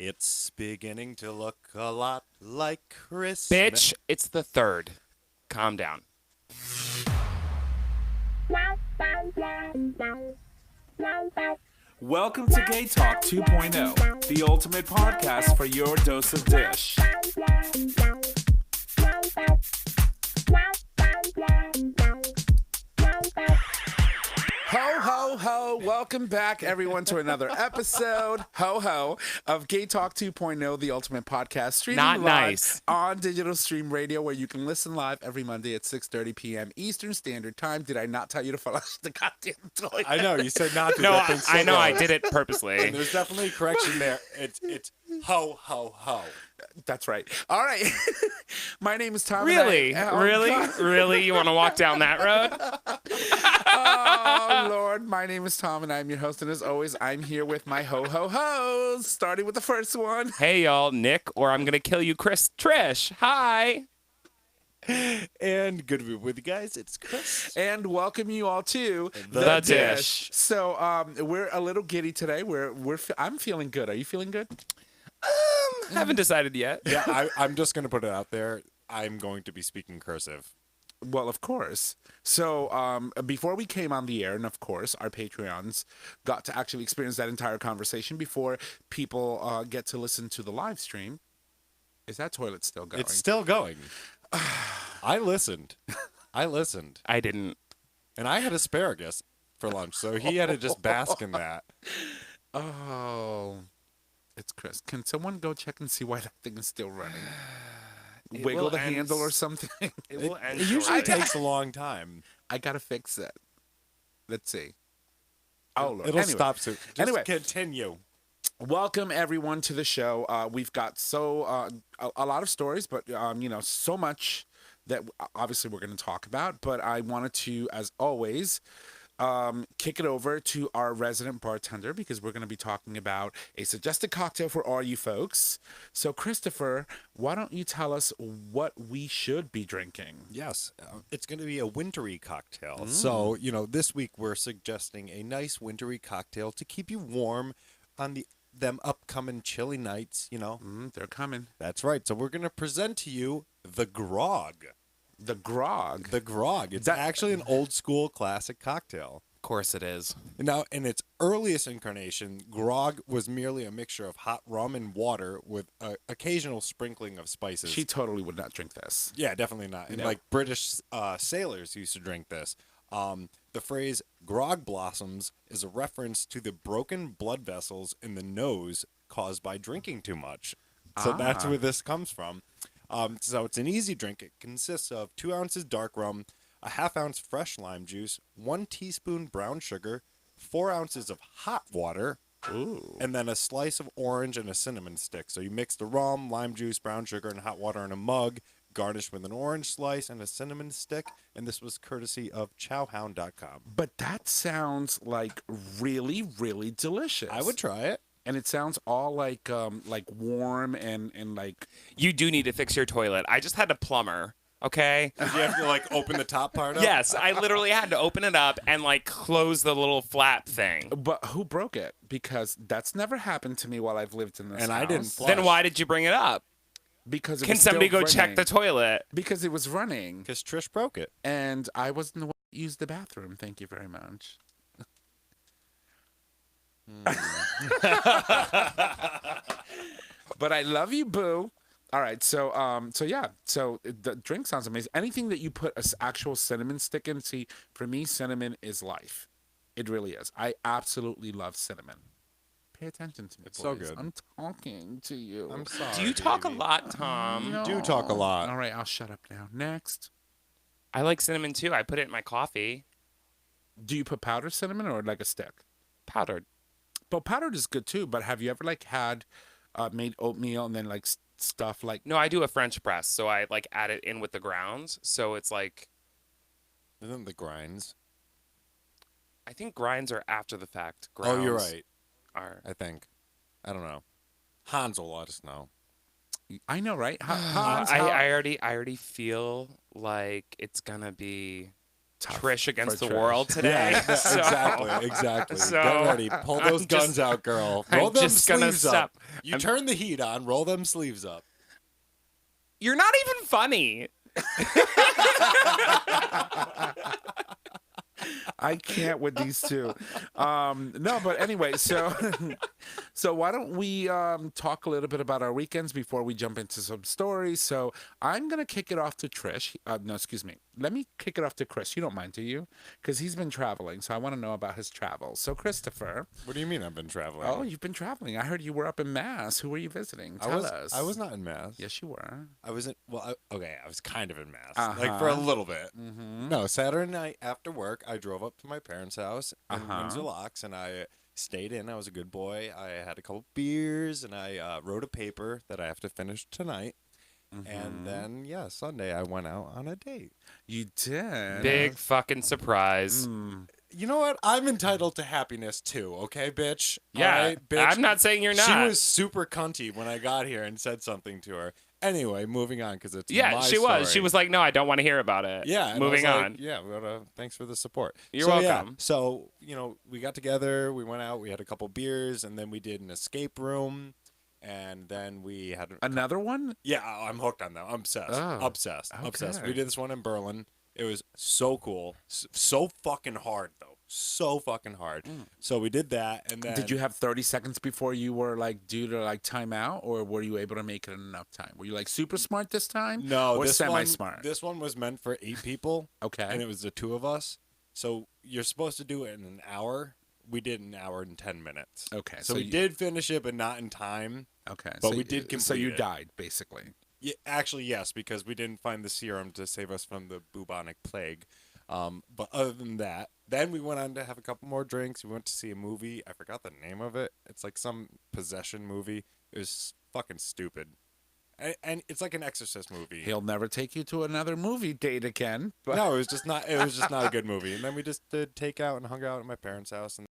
It's beginning to look a lot like Christmas. Bitch, it's the 3rd. Calm down. Welcome to GayTalk 2.0, the ultimate podcast for your dose of dish. Ho, ho, ho. Welcome back, everyone, to another episode, ho, ho, of GayTalk 2.0, the ultimate podcast, streaming Not live nice. on digital stream radio, where you can listen live every Monday at 6:30 p.m. Eastern Standard Time. Did I not tell you to flush the goddamn toilet? I know, you said not to. No, that thing's so I know I low. did it purposely. And there's definitely a correction there. It's ho, ho, ho. That's right. All right. My name is Tom. Really? and I- Really? God. Really? You want to walk down that road? Oh, Lord. My name is Tom, and I'm your host. And as always, I'm here with my ho-ho-hos, starting with the first one. Hey, y'all. Nick, or I'm going to kill you, Trish. Hi. And good to be with you guys. It's Chris. And welcome you all to The Dish. So we're a little giddy today. I'm feeling good. Are you feeling good? Haven't decided yet. Yeah, I'm just going to put it out there. I'm going to be speaking cursive. Well, of course. So before we came on the air, and of course, our Patreons got to actually experience that entire conversation before people get to listen to the live stream. Is that toilet still going? It's still going. I listened. I didn't. And I had asparagus for lunch, so he had to just bask in that. Oh, it's Chris. Can someone go check and see why that thing is still running? It Wiggle will the end- handle or something. It will end It usually shortly. takes a long time. I gotta fix it. Let's see. Oh, Lord. It'll Anyway. stop soon. Just Anyway. continue. Welcome everyone to the show. We've got a lot of stories, but so much that obviously we're going to talk about. But I wanted to, as always, kick it over to our resident bartender because we're going to be talking about a suggested cocktail for all you folks. So, Christopher, why don't you tell us what we should be drinking? Yes, it's going to be a wintry cocktail. So, this week we're suggesting a nice wintry cocktail to keep you warm on them upcoming chilly nights, They're coming. That's right. So we're going to present to you the grog. The grog. The grog. It's That- actually an old school classic cocktail. Of course it is. Now, in its earliest incarnation, grog was merely a mixture of hot rum and water with an occasional sprinkling of spices. She totally would not drink this. Yeah, definitely not. And No. like British sailors used to drink this. The phrase grog blossoms is a reference to the broken blood vessels in the nose caused by drinking too much. So that's where this comes from. So it's an easy drink. It consists of 2 ounces dark rum, a ½ ounce fresh lime juice, 1 teaspoon brown sugar, 4 ounces of hot water, and then a slice of orange and a cinnamon stick. So you mix the rum, lime juice, brown sugar, and hot water in a mug, garnished with an orange slice and a cinnamon stick. And this was courtesy of chowhound.com. But that sounds like really, really delicious. I would try it. And it sounds all like warm and like You do need to fix your toilet. I just had a plumber, okay? You have to open the top part up? Yes, I literally had to open it up and close the little flap thing. but who broke it? Because that's never happened to me while I've lived in this And house. I didn't flush. Then why did you bring it up? Because it Can was somebody still go check running. the toilet? Because it was running Because Trish broke it. and I wasn't the one that used the bathroom. Thank you very much. But I love you, boo. All right, so the drink sounds amazing. Anything that you put an actual cinnamon stick in, see, for me, cinnamon is life. It really is. I absolutely love cinnamon. Pay attention to me, It's so boys. good. I'm talking to you. I'm sorry. Do you talk a baby. lot, Tom? No. do talk a lot. All right, I'll shut up now. Next. I like cinnamon too. I put it in my coffee. Do you put powdered cinnamon or like a stick? Powdered. But powdered is good too. But have you ever had made oatmeal and then stuff like? No, I do a French press, so I add it in with the grounds. So it's Isn't the grinds? I think grinds are after the fact. Oh, you're Grounds right. Are I think. I don't know. Hans will let us know. I know, right? I already feel like it's gonna be Tough Trish against for the Trish. world today. Yeah, So exactly. So, Get ready. Pull those I'm guns just- out, girl. Roll I'm them just gonna sleeves up. You turn the heat on, roll them sleeves up. You're not even funny. I can't with these two. No, but anyway, so so why don't we talk a little bit about our weekends before we jump into some stories? So I'm gonna kick it off to Trish. No, excuse me. Let me kick it off to Chris. You don't mind, do you? Because he's been traveling, so I want to know about his travels. So Christopher. What do you mean I've been traveling? Oh, you've been traveling. I heard you were up in Mass. Who were you visiting? Tell us. I was not in Mass. Yes, you were. I was in. Well, okay, I was kind of in Mass, like for a little bit. Mm-hmm. No, Saturday night after work, I drove up to my parents' house in Windsor Locks, and I stayed in. I was a good boy. I had a couple beers, and I wrote a paper that I have to finish tonight. And then, yeah, Sunday I went out on a date. You did. Big fucking surprise. You know what? I'm entitled to happiness too, okay, bitch? Yeah, All right, bitch? I'm not saying you're not. She was super cunty when I got here and said something to her. Anyway, moving on, because it's Yeah, my she story. was. She was like, no, I don't want to hear about it. Yeah. and I Moving was like, on. Yeah, but, thanks for the support. You're So, welcome. Yeah, so, we got together, we went out, we had a couple beers, and then we did an escape room, and then we had... Another one? Yeah, I'm hooked on that. I'm obsessed. Oh, Obsessed. Obsessed. okay. We did this one in Berlin. It was so cool. So fucking hard, though. So fucking hard. So we did that, and then... Did you have 30 seconds before you were like due to like time out, or were you able to make it in enough time? Were you like super smart this time? No, or this semi-smart? This one was meant for 8 people. Okay. And it was the 2 of us. So you're supposed to do it in an hour. We did an hour and 10 minutes. Okay. So we did finish it, but not in time. Okay. But so we did complete So you it. died basically. Yeah, actually, yes, because we didn't find the serum to save us from the bubonic plague. But other than that, then we went on to have a couple more drinks. We went to see a movie. I forgot the name of it. It's like some possession movie. It was fucking stupid. And it's like an Exorcist movie. He'll never take you to another movie date again. But No, it was just not a good movie. And then we just did takeout and hung out at my parents' house. And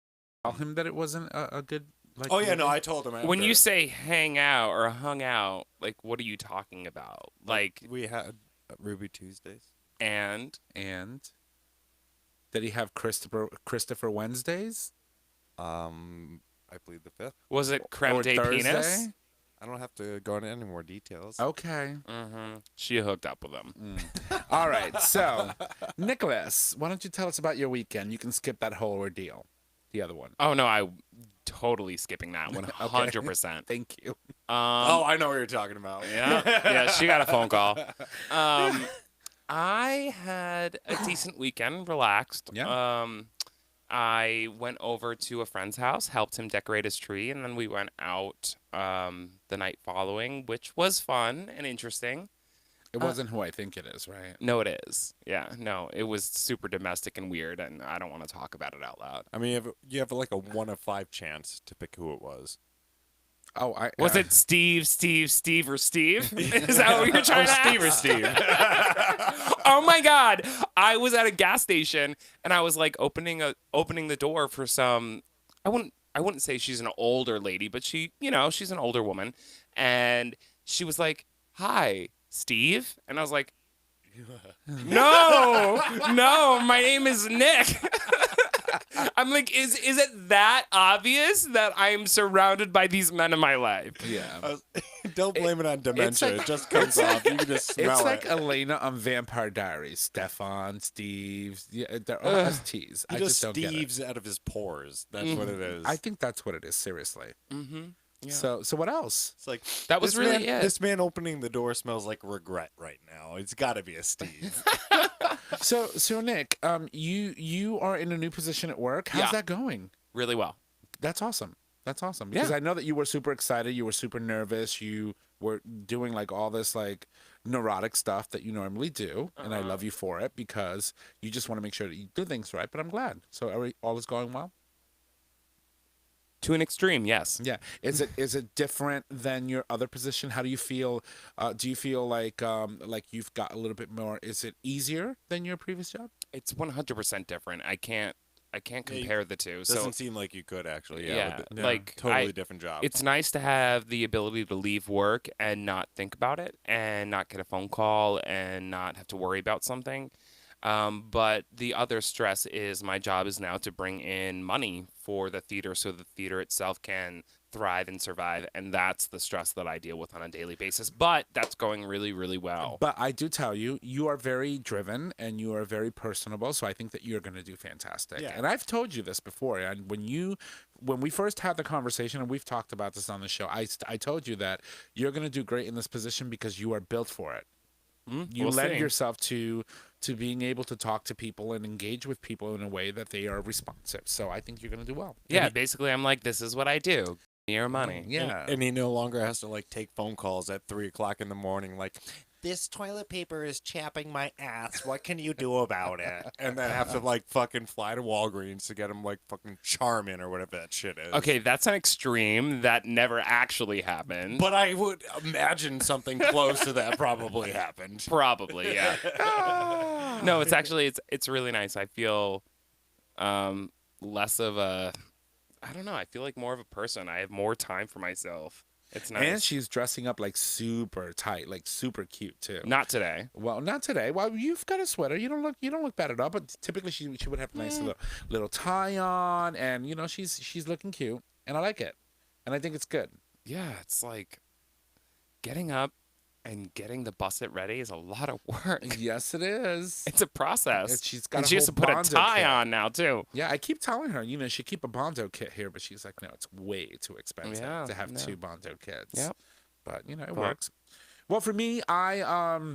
tell him that it wasn't a good. Like, oh yeah, movie? no, I told him. When after. you say hang out or hung out, like, what are you talking about? Like, we had Ruby Tuesdays. and did he have Christopher Wednesdays? I believe the 5th. was it creme Or de Thursday? penis? I don't have to go into any more details. Okay. She hooked up with him. All right. So, Nicholas, why don't you tell us about your weekend? You can skip that whole ordeal. The other one. Oh no, I totally skipping that 100%. Thank you. Oh, I know what you're talking about. Yeah, she got a phone call. I had a decent weekend, relaxed. Yeah. I went over to a friend's house, helped him decorate his tree, and then we went out the night following, which was fun and interesting. It wasn't who I think it is, right? No, it is. Yeah, no, it was super domestic and weird, and I don't want to talk about it out loud. I mean, you have like a 1 of 5 chance to pick who it was. Oh, Was it Steve, or Steve? Is that what you're trying to Steve or ask? Steve? Oh my God! I was at a gas station and I was like opening the door for some. I wouldn't say she's an older lady, but she's an older woman, and she was like, "Hi, Steve," and I was like, "No, my name is Nick." I'm like, is it that obvious that I'm surrounded by these men in my life? Yeah. Don't blame it on dementia. like- it just comes off. You can just smell It's like it. Elena on Vampire Diaries. Stefan, Steve. Yeah, they're all STs. He I just just don't get it. Steves out of his pores. That's what it is. I think that's what it is, seriously. Mm-hmm. Yeah. So what else? It's like That was this really man, it. This man opening the door smells like regret right now. It's got to be a Steve. So Nick, you are in a new position at work. How's Yeah. that going? Really well. That's awesome. That's awesome. Because Yeah. I know that you were super excited, you were super nervous, you were doing like all this like neurotic stuff that you normally do, and I love you for it because you just want to make sure that you do things right, but I'm glad. So all is going well? To an extreme, yes. Yeah. Is it different than your other position? How do you feel? Do you feel like you've got a little bit more? Is it easier than your previous job? It's 100% different. I can't compare the two. Doesn't So seem like you could actually. Yeah, with the- like, totally different job. it's nice to have the ability to leave work and not think about it and not get a phone call and not have to worry about something. But the other stress is my job is now to bring in money for the theater so the theater itself can thrive and survive. And that's the stress that I deal with on a daily basis. But that's going really, really well. But I do tell you, you are very driven and you are very personable. So I think that you're going to do fantastic. Yeah. And I've told you this before. And when we first had the conversation, and we've talked about this on the show, I told you that you're going to do great in this position because you are built for it. You We'll lend see. yourself to being able to talk to people and engage with people in a way that they are responsive. So I think you're going to do well. Yeah, basically, I'm like, this is what I do. Your money. Yeah. And he no longer has to like take phone calls at 3 o'clock in the morning. Like, this toilet paper is chapping my ass. What can you do about it? And then have to like fucking fly to Walgreens to get him like fucking Charmin or whatever that shit is. Okay, that's an extreme. That never actually happened. But I would imagine something close to that probably happened. Probably, yeah. No, it's actually it's really nice. I feel less of a, I don't know. I feel like more of a person. I have more time for myself. It's nice. And she's dressing up like super tight, like super cute too. Not today. Well, not today. Well, you've got a sweater. You don't look bad at all. But typically, she would have a nice little tie on, and she's looking cute, and I like it, and I think it's good. Yeah, it's like getting up and getting the busset ready is a lot of work. Yes, it is. It's a process. And she's got and a she has to whole put a Bondo tie kit. on now too. Yeah, I keep telling her, she keep a Bondo kit here, but she's like, no, it's way too expensive to have two Bondo kits. Yep. But it works. Well, for me, I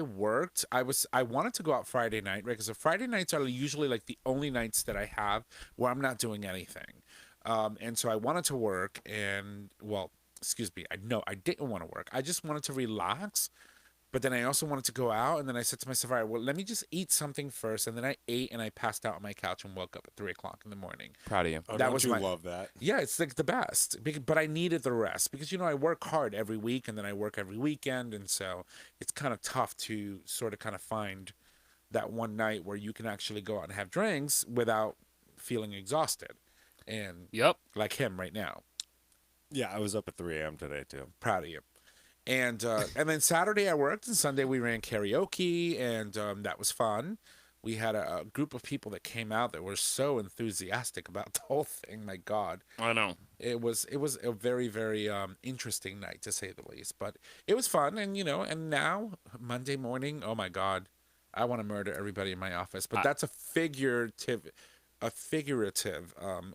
worked. I wanted to go out Friday night, right? Because Friday nights are usually like the only nights that I have where I'm not doing anything. And so I wanted to work, and well, excuse me, I didn't want to work. I just wanted to relax. But then I also wanted to go out, and then I said to myself, all right, well, let me just eat something first. And then I ate, and I passed out on my couch and woke up at 3 o'clock in the morning. Proud of you. Oh, That don't was you my- love that? Yeah, it's like the best. But I needed the rest because, I work hard every week, and then I work every weekend. And so it's kind of tough to sort of kind of find that one night where you can actually go out and have drinks without feeling exhausted. And Yep. like him right now. Yeah, I was up at 3 a.m. today too. Proud of you. And then Saturday I worked, and Sunday we ran karaoke, and that was fun. We had a group of people that came out that were so enthusiastic about the whole thing. My God, I know. it was a very, very interesting night, to say the least. But it was fun, and and now Monday morning, oh my God, I want to murder everybody in my office. But that's a figurative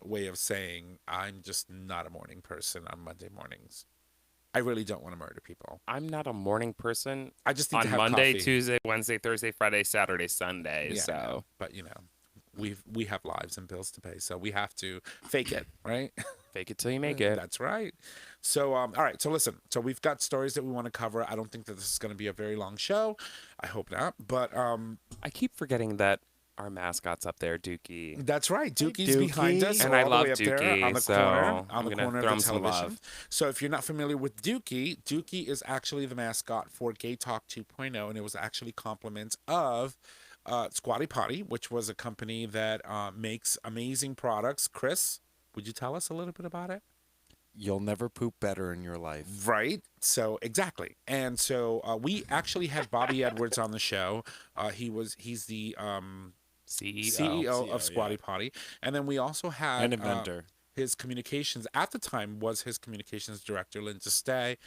way of saying I'm just not a morning person on Monday mornings. I really don't want to murder people. I'm not a morning person. I just need on to have Monday, coffee. Tuesday, Wednesday, Thursday, Friday, Saturday, Sunday. Yeah, So but we have lives and bills to pay, so we have to fake it, right? fake it till you make it. That's right. So all right. So listen. So we've got stories that we want to cover. I don't think that this is going to be a very long show. I hope not. But I keep forgetting that our mascot's up there, Dookie. that's right. Dooky's Dookie. behind us, And all I the love way up there Dookie, on the so corner, I'm on the gonna corner throw of him the some television. love. So if you're not familiar with Dookie is actually the mascot for GayTalk 2.0, and it was actually compliments of Squatty Potty, which was a company that makes amazing products. Chris, would you tell us a little bit about it? You'll never poop better in your life. Right. So exactly. And so we actually had Bobby Edwards on the show. He's the CEO of Squatty Potty. And then we also had An inventor. his communications at the time was his communications director, Linda Stay,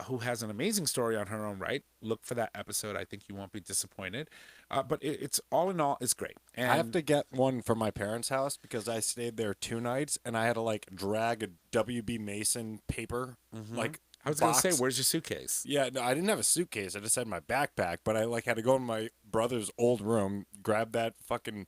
who has an amazing story on her own right. Look for that episode. I think you won't be disappointed. But it's all in all, it's great. And I have to get one for my parents' house because I stayed there 2 nights and I had to like drag a WB Mason paper like I was going to box. say, where's your suitcase? Yeah, no, I didn't have a suitcase. I just had my backpack, but I like had to go in my brother's old room, grab that fucking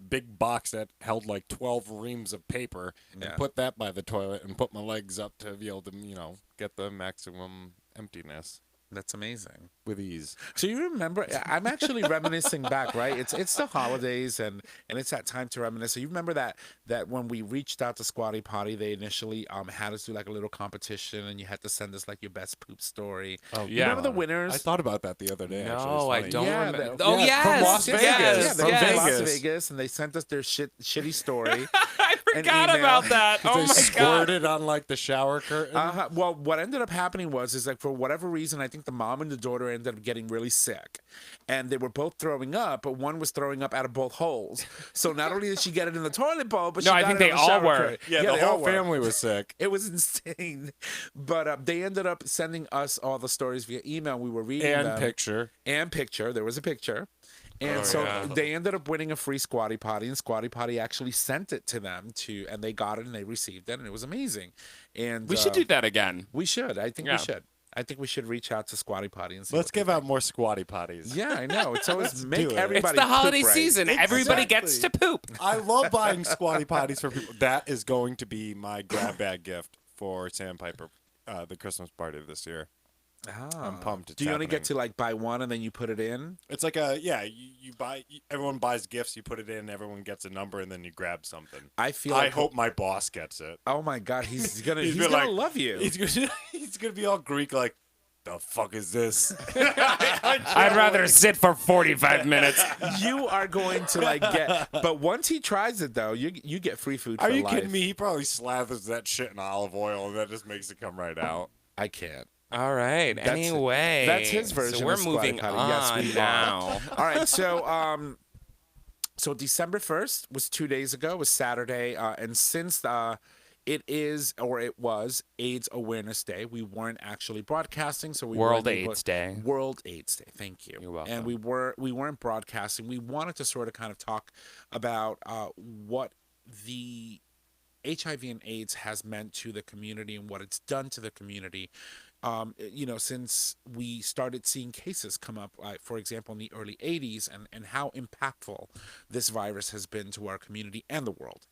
big box that held like 12 reams of paper and Yeah. put that by the toilet and put my legs up to be able to, get the maximum emptiness That's amazing. with ease. So you remember? I'm actually reminiscing back, right? It's the holidays and it's that time to reminisce. So you remember that when we reached out to Squatty Potty, they initially had us do like a little competition, and you had to send us like your best poop story. Oh, You remember the winners? I thought about that the other day. actually. No, I It's funny. don't Yeah, remember. the- Oh, yeah, yes. from Las yes, Vegas. Yeah, Yes. they went to Las Vegas. Vegas, and they sent us their shitty story. I forgot email. about that. Oh, They my God. squirted on like the shower curtain. Well, what ended up happening was like for whatever reason, I think the mom and the daughter ended up getting really sick. And they were both throwing up, but one was throwing up out of both holes. So not only did she get it in the toilet bowl, but No, she I got think it they in the all shower were. curtain. Yeah, the they all whole were. family was sick. It was insane. But they ended up sending us all the stories via email. We were reading And them. picture. And picture. There was a picture. And Oh, so yeah. they ended up winning a free Squatty Potty, and Squatty Potty actually sent it to them and they got it and they received it, and it was amazing. And We should do that again. We should. I think we Yeah. should. I think we should reach out to Squatty Potty and see. Let's what they give think. out more squatty potties. Yeah, I know. It's always Let's make do it. everybody. It's the holiday poop right. season. Everybody gets to poop. I love buying squatty potties for people. That is going to be my grab bag gift for Sandpiper, the Christmas party this year. I'm pumped. It's Do you only get happening. to like buy one and then you put it in? It's like you buy. Everyone buys gifts. You put it in. Everyone gets a number, and then you grab something. I feel. I Like, hope my boss gets it. Oh my God, he's gonna. he's been gonna like- love you. He's gonna be all Greek, like, the fuck is this? I'd rather sit for 45 minutes. You are going to like get. But once he tries it though, you get free food. Are for you life. kidding me? He probably slathers that shit in olive oil, and that just makes it come right out. I can't. All right. Anyway, that's his version So we're of Squatty moving Potty. on Yes, we are. now. All right, so December 1st was 2 days ago, was Saturday, and since it was AIDS Awareness Day, we weren't actually broadcasting, so we World weren't able- AIDS Day. World AIDS Day, thank you. You're welcome. And we weren't broadcasting. We wanted to sort of kind of talk about what the HIV and AIDS has meant to the community and what it's done to the community. Since we started seeing cases come up, for example, in the early 80s, and how impactful this virus has been to our community and the world,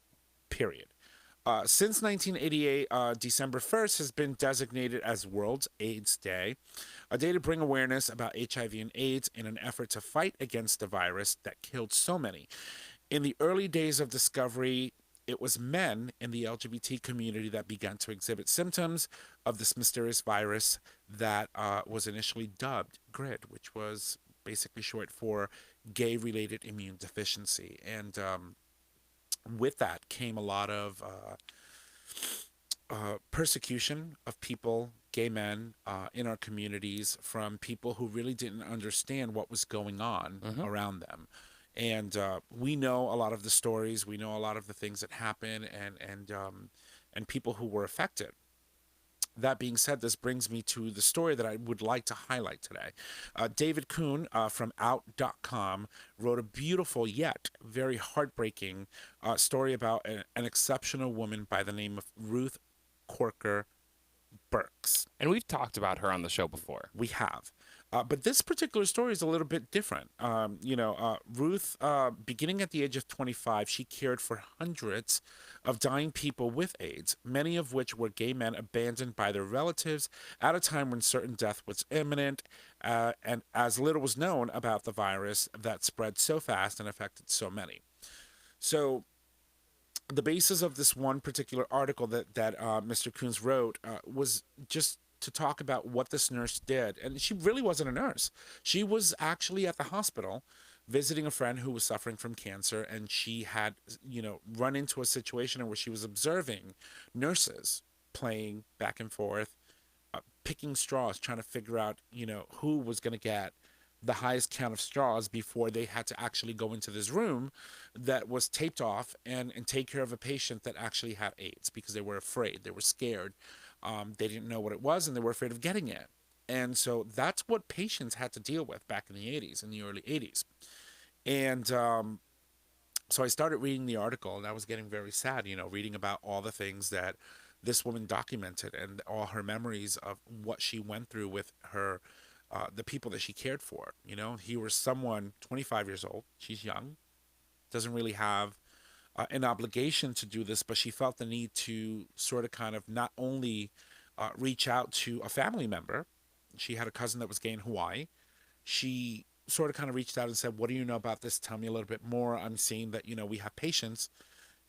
period. Since 1988, December 1st has been designated as World AIDS Day, a day to bring awareness about HIV and AIDS in an effort to fight against the virus that killed so many. In the early days of discovery, it was men in the LGBT community that began to exhibit symptoms of this mysterious virus that was initially dubbed GRID, which was basically short for gay-related immune deficiency. And with that came a lot of persecution of people, gay men, in our communities from people who really didn't understand what was going on around them. And we know a lot of the stories. We know a lot of the things that happen, and people who were affected. That being said, this brings me to the story that I would like to highlight today. David Kuhn from Out.com wrote a beautiful yet very heartbreaking story about an exceptional woman by the name of Ruth Coker Burks. And we've talked about her on the show before. We have. But this particular story is a little bit different. Ruth, beginning at the age of 25, she cared for hundreds of dying people with AIDS, many of which were gay men abandoned by their relatives at a time when certain death was imminent, and as little was known about the virus that spread so fast and affected so many. So the basis of this one particular article that Mr. Coons wrote was just to talk about what this nurse did. And she really wasn't a nurse. She was actually at the hospital visiting a friend who was suffering from cancer, and she had, run into a situation where she was observing nurses playing back and forth, picking straws, trying to figure out, who was going to get the highest count of straws before they had to actually go into this room that was taped off and take care of a patient that actually had AIDS, because they were afraid, they were scared. They didn't know what it was, and they were afraid of getting it. And so that's what patients had to deal with back in the 80s, in the early 80s. And so I started reading the article, and I was getting very sad, reading about all the things that this woman documented and all her memories of what she went through with her, the people that she cared for. He was someone 25 years old. She's young, doesn't really have an obligation to do this, but she felt the need to sort of kind of not only reach out to a family member. She had a cousin that was gay in Hawaii. She sort of kind of reached out and said, what do you know about this? Tell me a little bit more. I'm seeing that, we have patients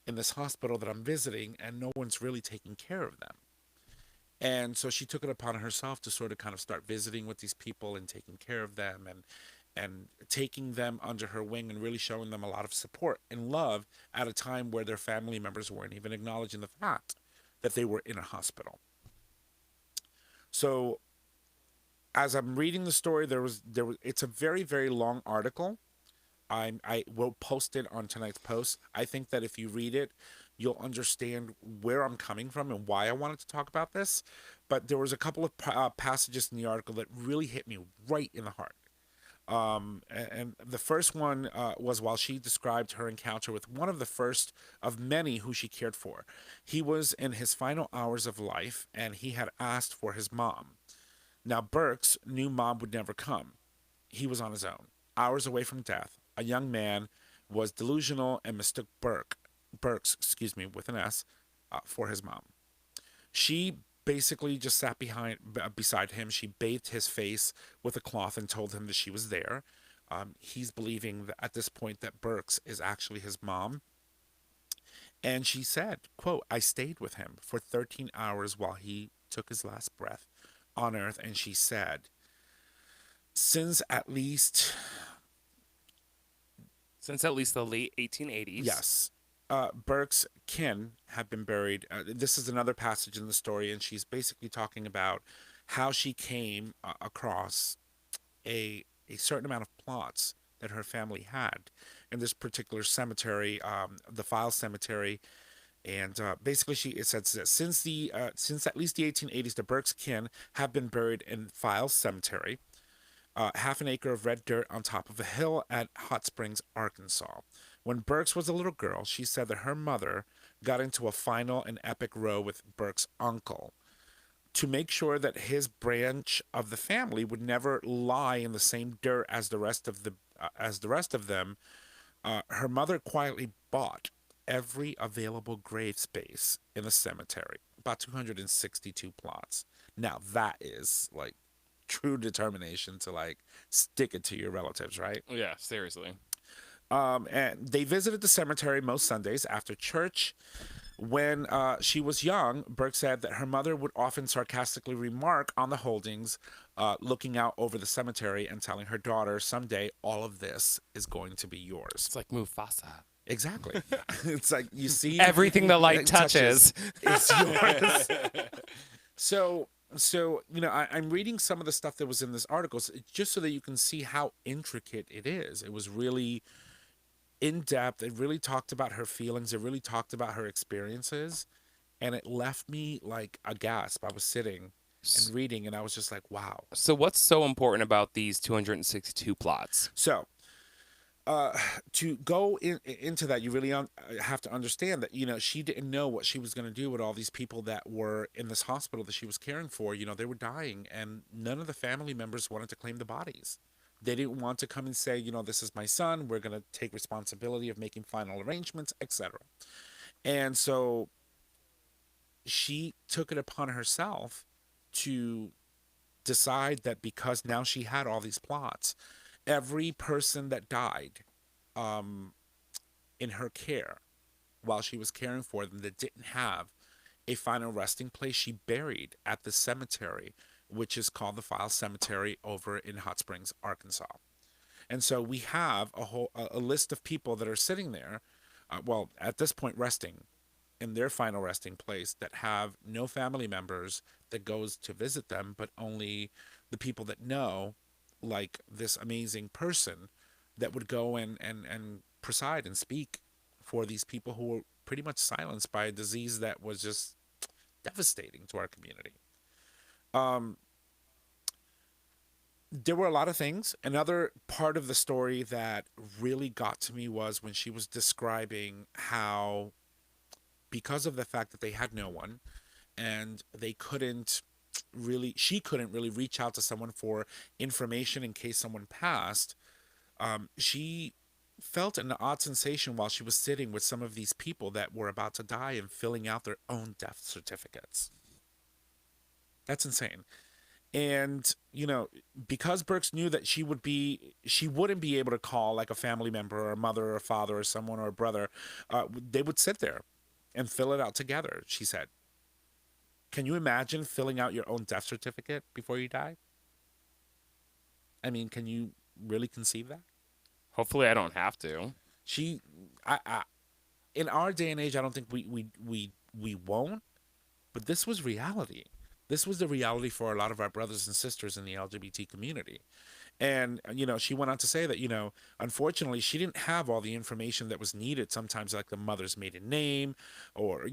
in this hospital that I'm visiting, and no one's really taking care of them. And so she took it upon herself to sort of kind of start visiting with these people and taking care of them, and taking them under her wing and really showing them a lot of support and love at a time where their family members weren't even acknowledging the fact that they were in a hospital. So as I'm reading the story, it's a very, very long article. I will post it on tonight's post. I think that if you read it, you'll understand where I'm coming from and why I wanted to talk about this. But there was a couple of passages in the article that really hit me right in the heart. And the first one was while she described her encounter with one of the first of many who she cared for. He was in his final hours of life, and he had asked for his mom. Now, Burks knew mom would never come. He was on his own, hours away from death. A young man was delusional and mistook Burks, with an S, for his mom. She basically just sat beside him. She bathed his face with a cloth and told him that she was there. He's believing that at this point that Burks is actually his mom. And she said, quote, I stayed with him for 13 hours while he took his last breath on earth. And she said, since at least the late 1880s. Yes. Burke's kin have been buried. This is another passage in the story, and she's basically talking about how she came across a certain amount of plots that her family had in this particular cemetery, the File Cemetery. And basically, it says that since at least the 1880s, the Burke's kin have been buried in File Cemetery, half an acre of red dirt on top of a hill at Hot Springs, Arkansas. When Burks was a little girl, she said that her mother got into a final and epic row with Burks' uncle to make sure that his branch of the family would never lie in the same dirt as the rest of them. Her mother quietly bought every available grave space in the cemetery, about 262 plots. Now that is like true determination to like stick it to your relatives, right? Yeah, seriously. And they visited the cemetery most Sundays after church. When she was young, Burke said that her mother would often sarcastically remark on the holdings, looking out over the cemetery and telling her daughter, someday all of this is going to be yours. It's like Mufasa. Exactly. It's like you see Everything the light touches. is yours. So I'm reading some of the stuff that was in this article just so that you can see how intricate it is. It was really in depth. It really talked about her feelings. It really talked about her experiences. And it left me like a gasp. I was sitting and reading, and I was just like, wow. So what's so important about these 262 plots? So to go into that, you really have to understand that, she didn't know what she was going to do with all these people that were in this hospital that she was caring for. They were dying, and none of the family members wanted to claim the bodies. They didn't want to come and say, this is my son. We're going to take responsibility of making final arrangements, etc. And so she took it upon herself to decide that because now she had all these plots, every person that died in her care while she was caring for them that didn't have a final resting place, she buried at the cemetery, which is called the File Cemetery over in Hot Springs, Arkansas. And so we have a list of people that are sitting there, at this point resting in their final resting place, that have no family members that goes to visit them, but only the people that know, like this amazing person that would go and preside and speak for these people who were pretty much silenced by a disease that was just devastating to our community. There were a lot of things. Another part of the story that really got to me was when she was describing how, because of the fact that they had no one and she couldn't really reach out to someone for information in case someone passed, she felt an odd sensation while she was sitting with some of these people that were about to die and filling out their own death certificates. That's insane. And, because Burks knew that she wouldn't be able to call like a family member or a mother or a father or someone or a brother, they would sit there and fill it out together, she said. Can you imagine filling out your own death certificate before you die? I mean, can you really conceive that? Hopefully I don't have to. In our day and age, I don't think we won't, but this was reality. This was the reality for a lot of our brothers and sisters in the LGBT community. And, she went on to say that, unfortunately, she didn't have all the information that was needed, sometimes like the mother's maiden name or,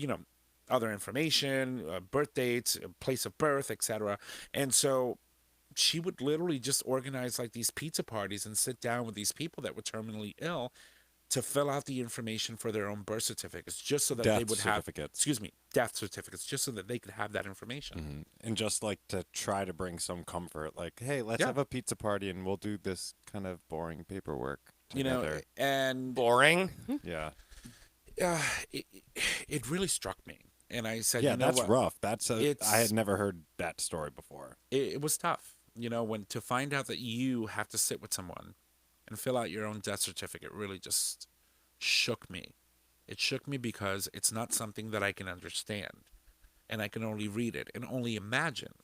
other information, birth dates, place of birth, etc. And so she would literally just organize like these pizza parties and sit down with these people that were terminally ill to fill out the information for their own birth certificates, just so that they Death would have, certificates. death certificates, just so that they could have that information. And just like to try to bring some comfort, like, hey, let's Yeah. have a pizza party and we'll do this kind of boring paperwork together. And Boring. Yeah. it really struck me. And I said, Yeah, you know that's what? rough. I It's- had never heard that story before. It was tough, when to find out that you have to sit with someone and fill out your own death certificate really just shook me. It shook me because it's not something that I can understand, and I can only read it and only imagine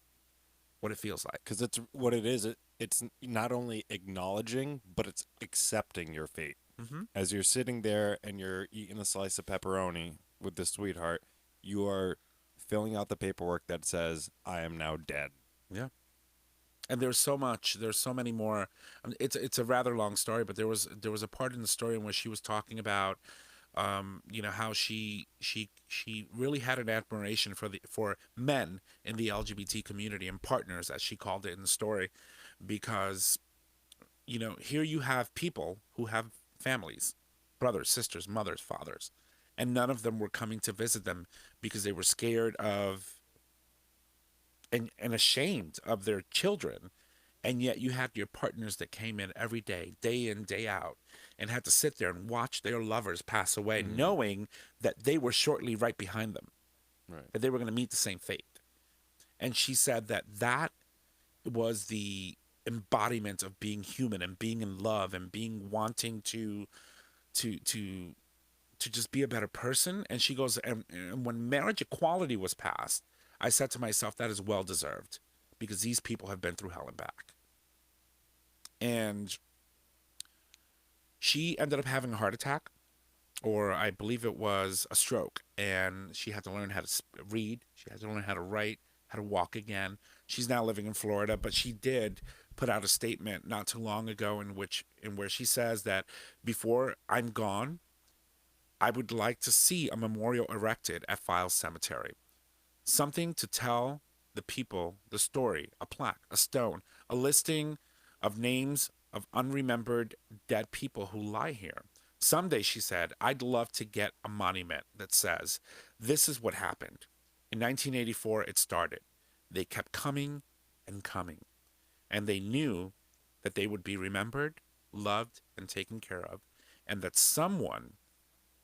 what it feels like. Because it's what it is. It's not only acknowledging, but it's accepting your fate. Mm-hmm. As you're sitting there and you're eating a slice of pepperoni with the sweetheart, you are filling out the paperwork that says, I am now dead. Yeah. And there's so many more. It's a rather long story, but there was a part in the story in which she was talking about, how she really had an admiration for men in the LGBT community and partners, as she called it in the story, because, here you have people who have families, brothers, sisters, mothers, fathers, and none of them were coming to visit them because they were scared of and ashamed of their children. And yet you had your partners that came in every day in, day out, and had to sit there and watch their lovers pass away, knowing that they were shortly right behind them, Right. that they were going to meet the same fate. And she said that was the embodiment of being human and being in love and being wanting to just be a better person. And she goes, and when marriage equality was passed, I said to myself, that is well deserved, because these people have been through hell and back. And she ended up having a heart attack, or I believe it was a stroke, and she had to learn how to read, she had to learn how to write, how to walk again. She's now living in Florida, but she did put out a statement not too long ago in where she says that before I'm gone, I would like to see a memorial erected at Files Cemetery. Something to tell the people the story, a plaque, a stone, a listing of names of unremembered dead people who lie here. Someday, she said, I'd love to get a monument that says, this is what happened. In 1984, it started. They kept coming and coming. And they knew that they would be remembered, loved, and taken care of, and that someone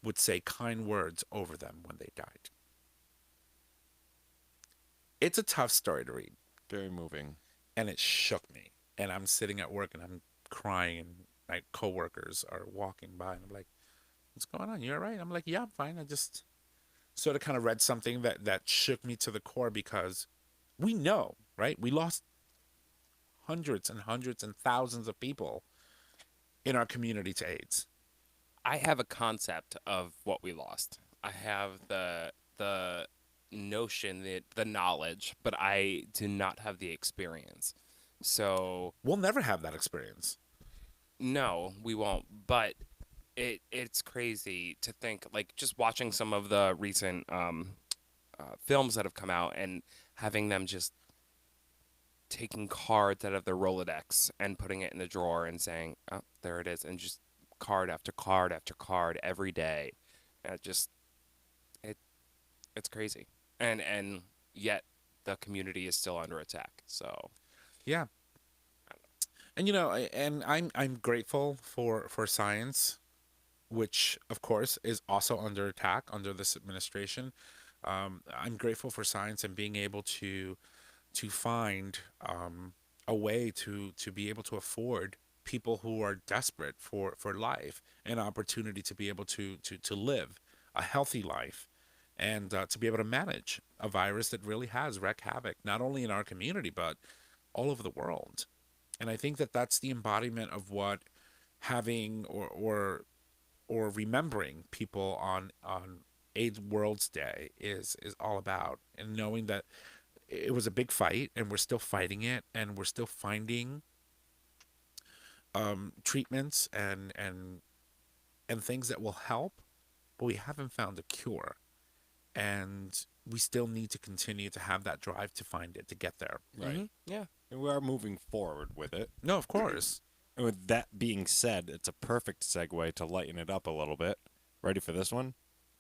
would say kind words over them when they died. It's a tough story to read. Very moving. And it shook me. And I'm sitting at work and I'm crying, and my coworkers are walking by and I'm like, what's going on? You all right? I'm like, yeah, I'm fine. I just sort of kind of read something that shook me to the core, because we know, right? We lost hundreds and hundreds and thousands of people in our community to AIDS. I have a concept of what we lost. I have the notion, the knowledge, but I do not have the experience. So We'll never have that experience. no, we won't. But it's crazy to think, like, just watching some of the recent films that have come out and having them just taking cards out of their Rolodex and putting it in the drawer and saying, oh, there it is, and just card after card after card every day. And it's crazy. And yet the community is still under attack. So Yeah. And I'm grateful for science, which of course is also under attack under this administration. I'm grateful for science and being able to find a way to be able to afford people who are desperate for life an opportunity to be able to live a healthy life, and to be able to manage a virus that really has wreaked havoc not only in our community but all over the world. And I think that that's the embodiment of what having or remembering people on AIDS World's Day is all about, and knowing that it was a big fight, and we're still fighting it, and we're still finding treatments and things that will help, but we haven't found a cure, and we still need to continue to have that drive to find it, to get there. Right. Yeah. And we are moving forward with it. No, of course. And with that being said, it's a perfect segue to lighten it up a little bit. Ready for this one?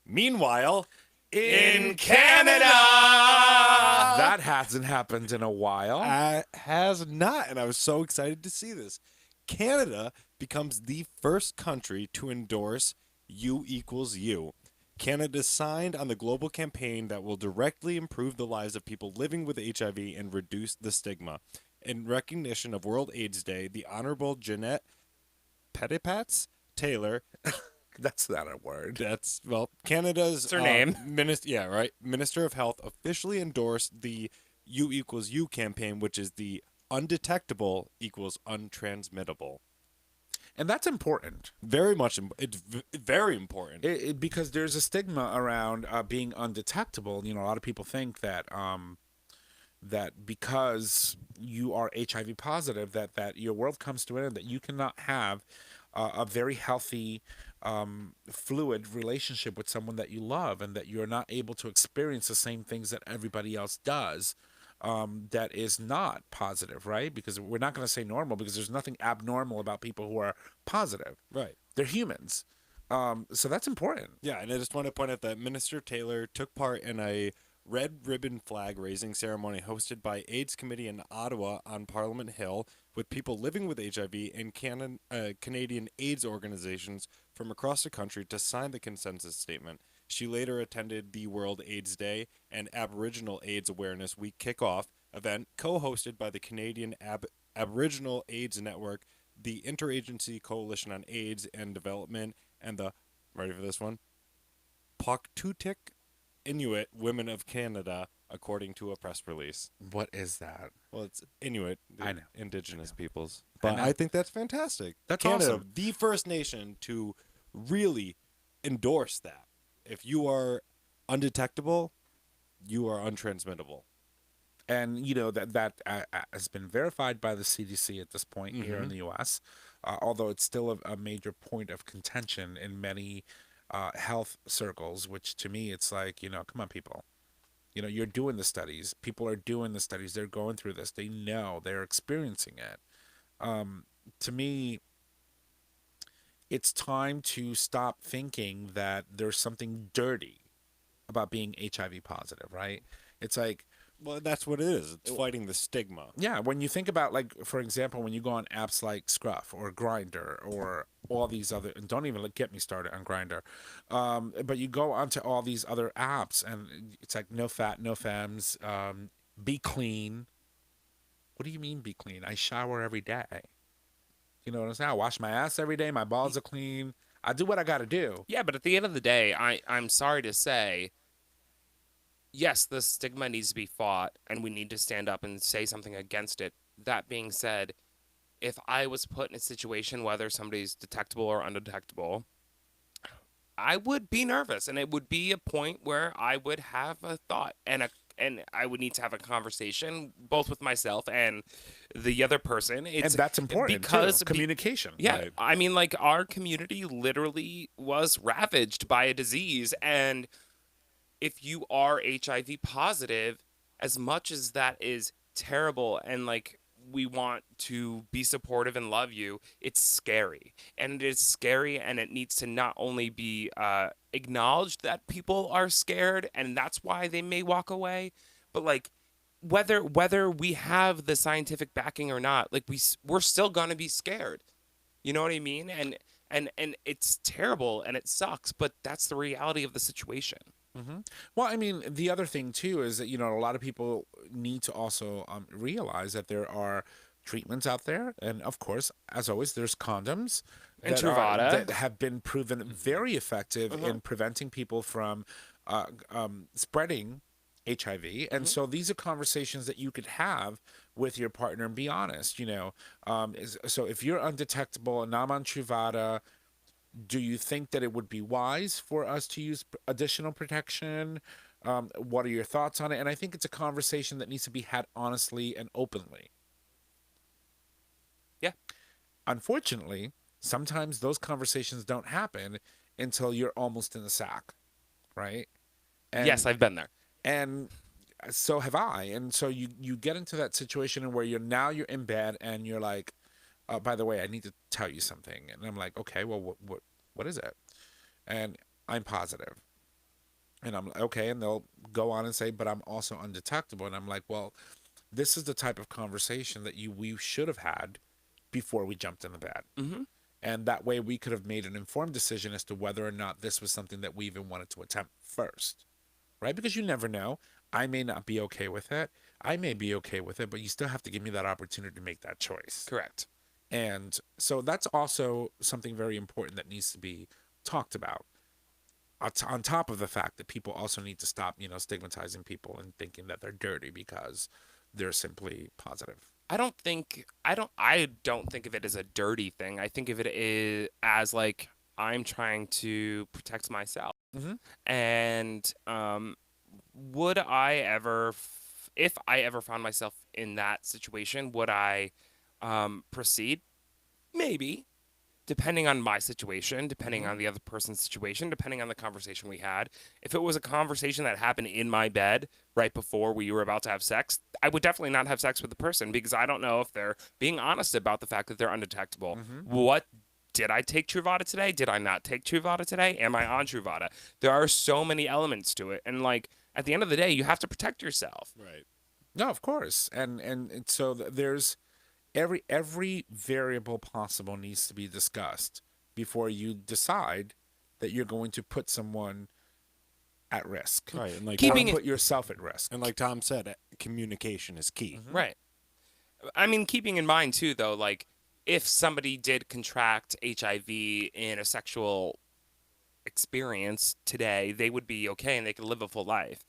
Meanwhile, In Canada! That hasn't happened in a while. has not, and I was so excited to see this. Canada becomes the first country to endorse U equals U. Canada signed on the global campaign that will directly improve the lives of people living with HIV and reduce the stigma. In recognition of World AIDS Day, the Honorable Jeanette Petitpats Taylor, That's not a word. that's, well, Canada's That's her name. Minister of Health officially endorsed the U equals U campaign, which is the undetectable equals untransmittable. And that's important. Very much, it's very important. Because there's a stigma around being undetectable. You know, a lot of people think that that because you are HIV positive, that your world comes to an end, that you cannot have a very healthy, fluid relationship with someone that you love, and that you're not able to experience the same things that everybody else does. That is not positive, right? Because we're not going to say normal, because there's nothing abnormal about people who are positive. Right. They're humans. So that's important. Yeah, and I just want to point out that Minister Taylor took part in a red ribbon flag raising ceremony hosted by AIDS Committee in Ottawa on Parliament Hill, with people living with HIV and Canadian AIDS organizations from across the country to sign the consensus statement. She later attended the World AIDS Day and Aboriginal AIDS Awareness Week kickoff event co-hosted by the Canadian Aboriginal AIDS Network, the Interagency Coalition on AIDS and Development, and the, ready for this one, Poctutik Inuit Women of Canada, according to a press release. What is that? Well, it's Inuit, I know. indigenous peoples. I But know. I think that's fantastic. That's Canada, awesome. the first nation to really endorse that. If you are undetectable, you are untransmittable. And you know that has been verified by the CDC at this point here in the U.S. Although it's still a major point of contention in many health circles, which to me it's like, you know, come on, people. You know, you're doing the studies. People are doing the studies. They're going through this. They know. They're experiencing it. To me, it's time to stop thinking that there's something dirty about being HIV positive, right? It's like, Well, that's what it is. It's fighting the stigma. yeah, when you think about, like, for example, when you go on apps like Scruff or Grindr or all these other, and don't even get me started on Grindr, but you go onto all these other apps and it's like no fat, no femmes, be clean. What do you mean be clean? I shower every day. You know what I'm saying? I wash my ass every day. My balls are clean. I do what I got to do. Yeah, but at the end of the day, I'm sorry to say, yes, the stigma needs to be fought, and we need to stand up and say something against it. That being said, if I was put in a situation, whether somebody's detectable or undetectable, I would be nervous, and it would be a point where I would have a thought, and I would need to have a conversation both with myself and the other person. And that's important too. Communication. Yeah, Right. I mean, like, our community literally was ravaged by a disease, and if you are HIV positive, as much as that is terrible, and like, we want to be supportive and love you, it's scary. And it is scary, and it needs to not only be acknowledged that people are scared, and that's why they may walk away, but like, whether we have the scientific backing or not, like, we're still gonna be scared. You know what I mean? And it's terrible and it sucks, but that's the reality of the situation. Well, I mean, the other thing too is that, you know, a lot of people need to also realize that there are treatments out there, and of course, as always, there's condoms And that Truvada. that have been proven very effective in preventing people from spreading HIV. And so these are conversations that you could have with your partner and be honest. You know, so if you're undetectable and I'm on Truvada, do you think that it would be wise for us to use additional protection? What are your thoughts on it? And I think it's a conversation that needs to be had honestly and openly. Yeah. Unfortunately, sometimes those conversations don't happen until you're almost in the sack, right? And, Yes, I've been there. and so have I. And so you get into that situation where you're in bed and you're like, by the way, I need to tell you something. And I'm like, okay, well, what is it? And I'm positive. And I'm like, okay. And they'll go on and say, but I'm also undetectable. And I'm like, well, this is the type of conversation that we should have had before we jumped in the bed. Mm-hmm. And that way we could have made an informed decision as to whether or not this was something that we even wanted to attempt first. Right? Because you never know. I may not be okay with it. I may be okay with it, but you still have to give me that opportunity to make that choice. Correct. And so that's also something very important that needs to be talked about. On top of the fact that people also need to stop, stigmatizing people and thinking that they're dirty because they're simply positive. I don't think of it as a dirty thing. I think of it as like I'm trying to protect myself. Mm-hmm. And would I ever, if I ever found myself in that situation, would I proceed? Maybe, depending on my situation, depending on the other person's situation, depending on the conversation we had. If it was a conversation that happened in my bed right before we were about to have sex, I would definitely not have sex with the person because I don't know if they're being honest about the fact that they're undetectable. What did I take Truvada today? Did I not take Truvada today? Am I on Truvada? There are so many elements to it, and like at the end of the day, you have to protect yourself. Right. No, of course. And so there's every variable possible needs to be discussed before you decide that you're going to put someone at risk. Right. And like put yourself at risk. And like Tom said, communication is key. Right. I mean, keeping in mind too, though, like if somebody did contract HIV in a sexual experience today, they would be okay and they could live a full life.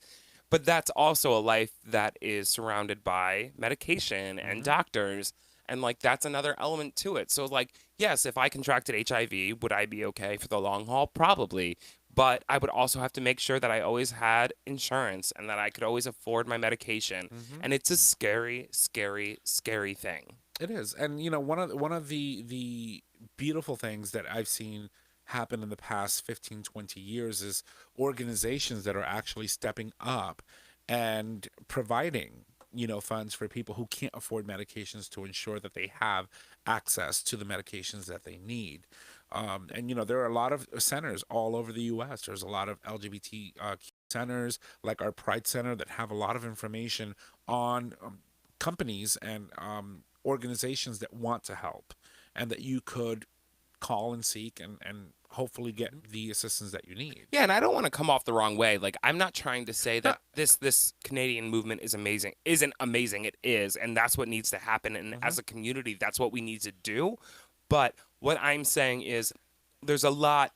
But that's also a life that is surrounded by medication and doctors. And like that's another element to it. So like, yes, if I contracted HIV, would I be okay for the long haul? Probably. But I would also have to make sure that I always had insurance and that I could always afford my medication. And it's a scary, scary, scary thing. It is. And one of the beautiful things that I've seen happen in the past 15, 20 years is organizations that are actually stepping up and providing funds for people who can't afford medications to ensure that they have access to the medications that they need. And there are a lot of centers all over the U.S. There's a lot of LGBT centers like our Pride Center that have a lot of information on companies and organizations that want to help and that you could call and seek and hopefully get the assistance that you need. Yeah, and I don't want to come off the wrong way. Like I'm not trying to say that this Canadian movement is amazing. Isn't amazing. It is, and that's what needs to happen. And as a community, that's what we need to do. But what I'm saying is, there's a lot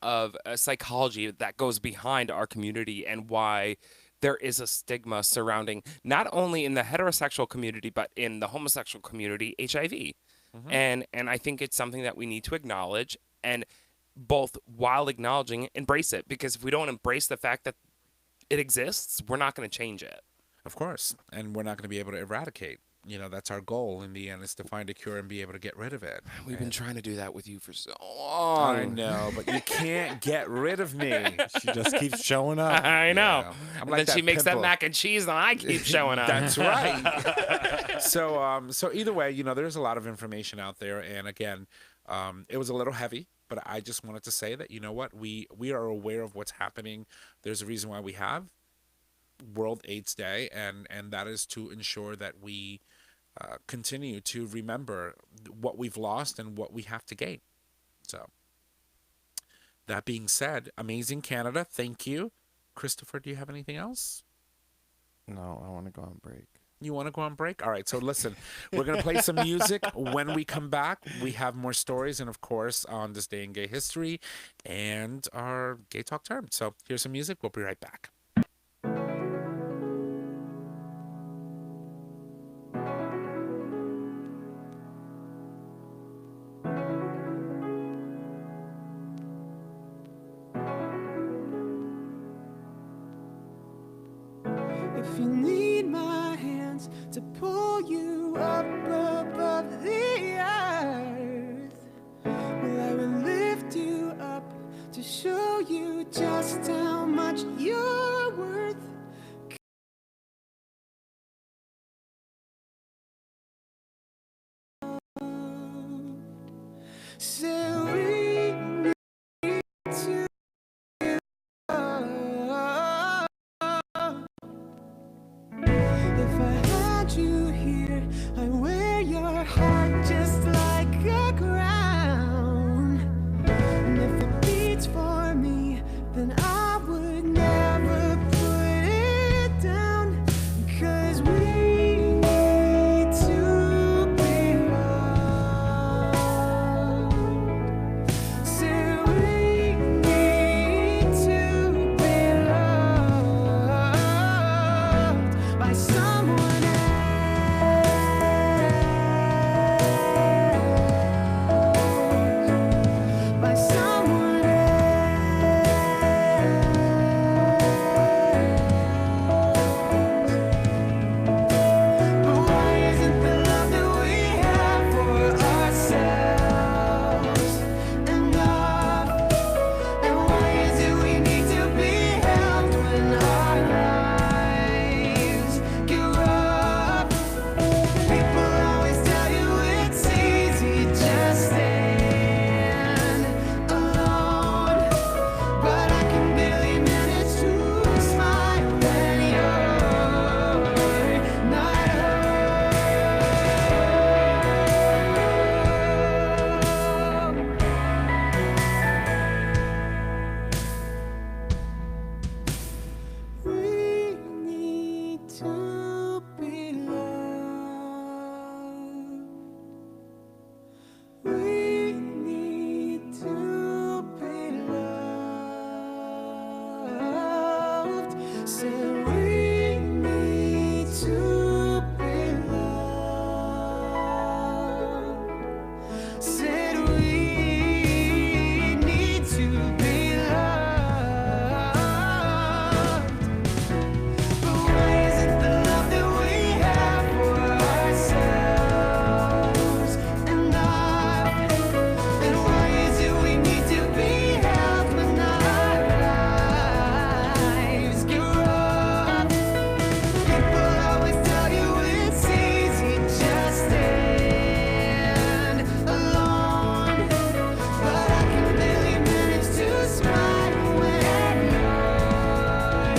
of psychology that goes behind our community and why there is a stigma surrounding not only in the heterosexual community but in the homosexual community HIV. And I think it's something that we need to acknowledge and both while acknowledging it, embrace it. Because if we don't embrace the fact that it exists, we're not going to change it. Of course. And we're not going to be able to eradicate. That's our goal in the end, is to find a cure and be able to get rid of it. We've been trying to do that with you for so long. I know, but you can't get rid of me. She just keeps showing up. I know. Yeah. And then she makes that mac and cheese and I keep showing up. That's right. So either way, there's a lot of information out there. And again, it was a little heavy, but I just wanted to say that, what, we are aware of what's happening. There's a reason why we have World AIDS Day, and that is to ensure that we continue to remember what we've lost and what we have to gain. So that being said, amazing Canada, thank you. Christopher, do you have anything else? No, I want to go on break. You want to go on break? All right, so listen, we're going to play some music. When we come back, we have more stories and, of course, on this day in gay history and our Gay Talk term. So here's some music. We'll be right back. If you need my hands to pull you up above the earth, well, I will lift you up to show you just how much you're worth. So we need to love. If I had you here, I'd wear your heart just like a crown. And if it beats for me, then I would never put it down. 'Cause we need to be loved. So we need to be loved by someone else. By someone else. But why isn't the love that we have for ourselves enough? And why is it we need to be held when our lives get rough? People always tell you it's easy, just stand alone. But I can barely manage to smile when you're not home. We need to be loved. We need to be loved. So we need to be loved. Said we need to be loved. But why isn't the love that we have for ourselves enough? And why is it we need to be held when our lives get rough? People always tell you it's easy, just stand alone. But I can barely manage to smile when you're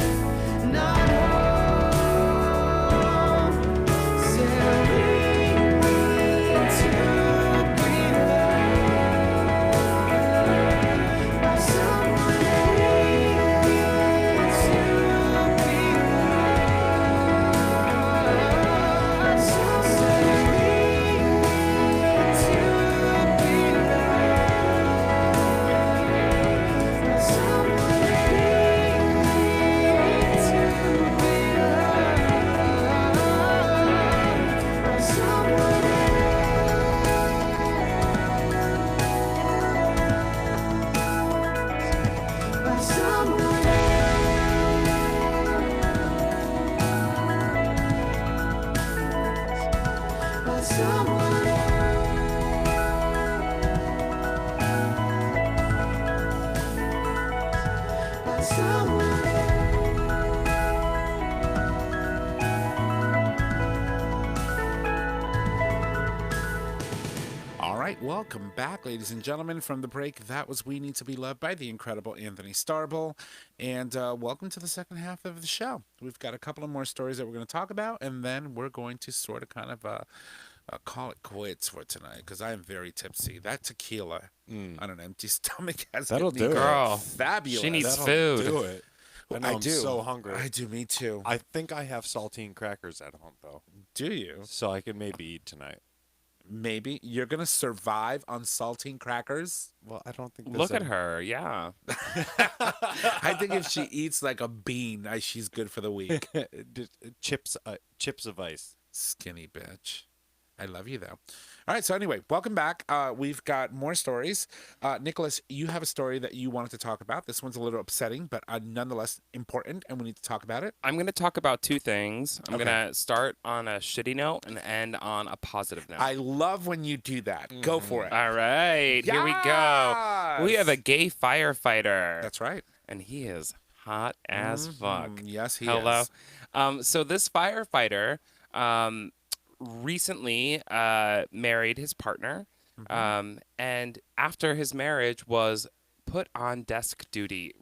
not home. So we need to be loved by someone else. To be loved by someone. We need to be loved by someone. We need to be loved by someone else. By someone else. By someone else. By someone All right, welcome back, ladies and gentlemen, from the break. That was We Need to Be Loved by the incredible Anthony Starble. And welcome to the second half of the show. We've got a couple of more stories that we're going to talk about, and then we're going to sort of kind of call it quits for tonight because I am very tipsy. That tequila on an empty stomach has That'll given me do it. Girl, fabulous. she needs That'll food. do it. I know, I I'm do. so hungry. I do, me too. I think I have saltine crackers at home, though, Do you? so I can maybe eat tonight. Maybe. You're going to survive on saltine crackers? Well, I don't think. Look at her. Yeah. I think if she eats like a bean, she's good for the week. Chips of ice. Skinny bitch. I love you, though. All right. So anyway, welcome back. We've got more stories. Nicholas, you have a story that you wanted to talk about. This one's a little upsetting, but nonetheless important, and we need to talk about it. I'm going to talk about two things. I'm going to start on a shitty note and end on a positive note. I love when you do that. Go for it. All right, here we go. We have a gay firefighter. That's right. And he is hot as fuck. Yes, he Hello. is. So this firefighter recently married his partner, and after his marriage was put on desk duty,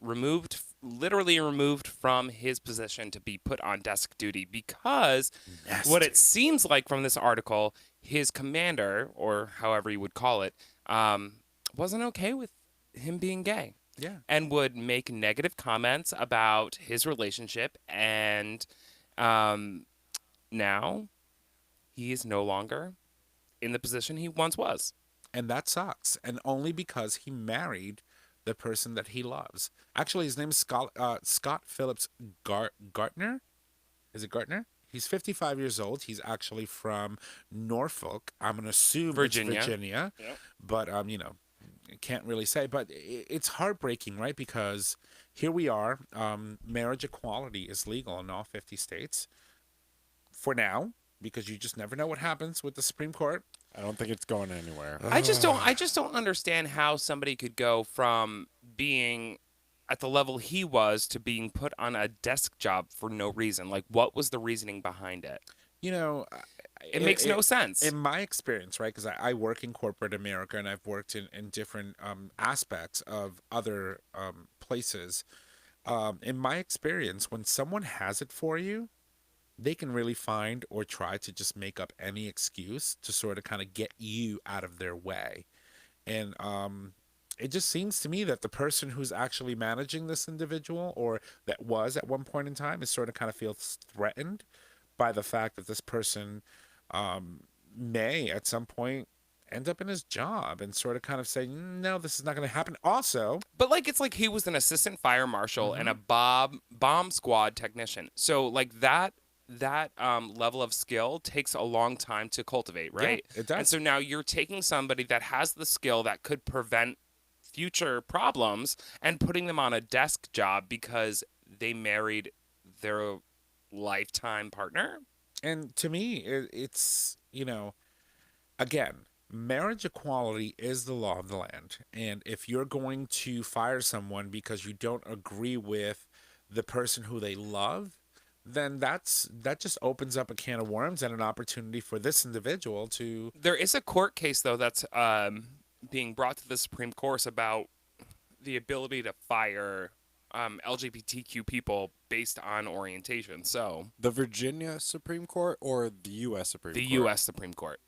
literally removed from his position to be put on desk duty because what it seems like from this article, his commander, or however you would call it, wasn't okay with him being gay. Yeah. And would make negative comments about his relationship, and now he is no longer in the position he once was. And that sucks. And only because he married the person that he loves. Actually, his name is Scott Phillips Gartner. Is it Gartner? He's 55 years old. He's actually from Norfolk. I'm going to assume Virginia. It's Virginia. Yep. But, can't really say. But it's heartbreaking, right? Because here we are. Marriage equality is legal in all 50 states for now, because you just never know what happens with the Supreme Court. I don't think it's going anywhere. I just don't understand how somebody could go from being at the level he was to being put on a desk job for no reason. Like, what was the reasoning behind it? It makes no sense. In my experience, right, because I work in corporate America, and I've worked in different aspects of other places. In my experience, when someone has it for you, they can really find or try to just make up any excuse to sort of kind of get you out of their way. And it just seems to me that the person who's actually managing this individual, or that was at one point in time, is sort of kind of feels threatened by the fact that this person may at some point end up in his job and sort of kind of say, no, this is not going to happen. Also, but it's like he was an assistant fire marshal and a bomb squad technician. So like that level of skill takes a long time to cultivate, right? Yeah, it does. And so now you're taking somebody that has the skill that could prevent future problems and putting them on a desk job because they married their lifetime partner. And to me, it's, again, marriage equality is the law of the land. And if you're going to fire someone because you don't agree with the person who they love, then that just opens up a can of worms and an opportunity for this individual to... There is a court case, though, that's being brought to the Supreme Court about the ability to fire LGBTQ people based on orientation. So The Virginia Supreme Court or the U.S. Supreme Court? the U.S. Supreme Court.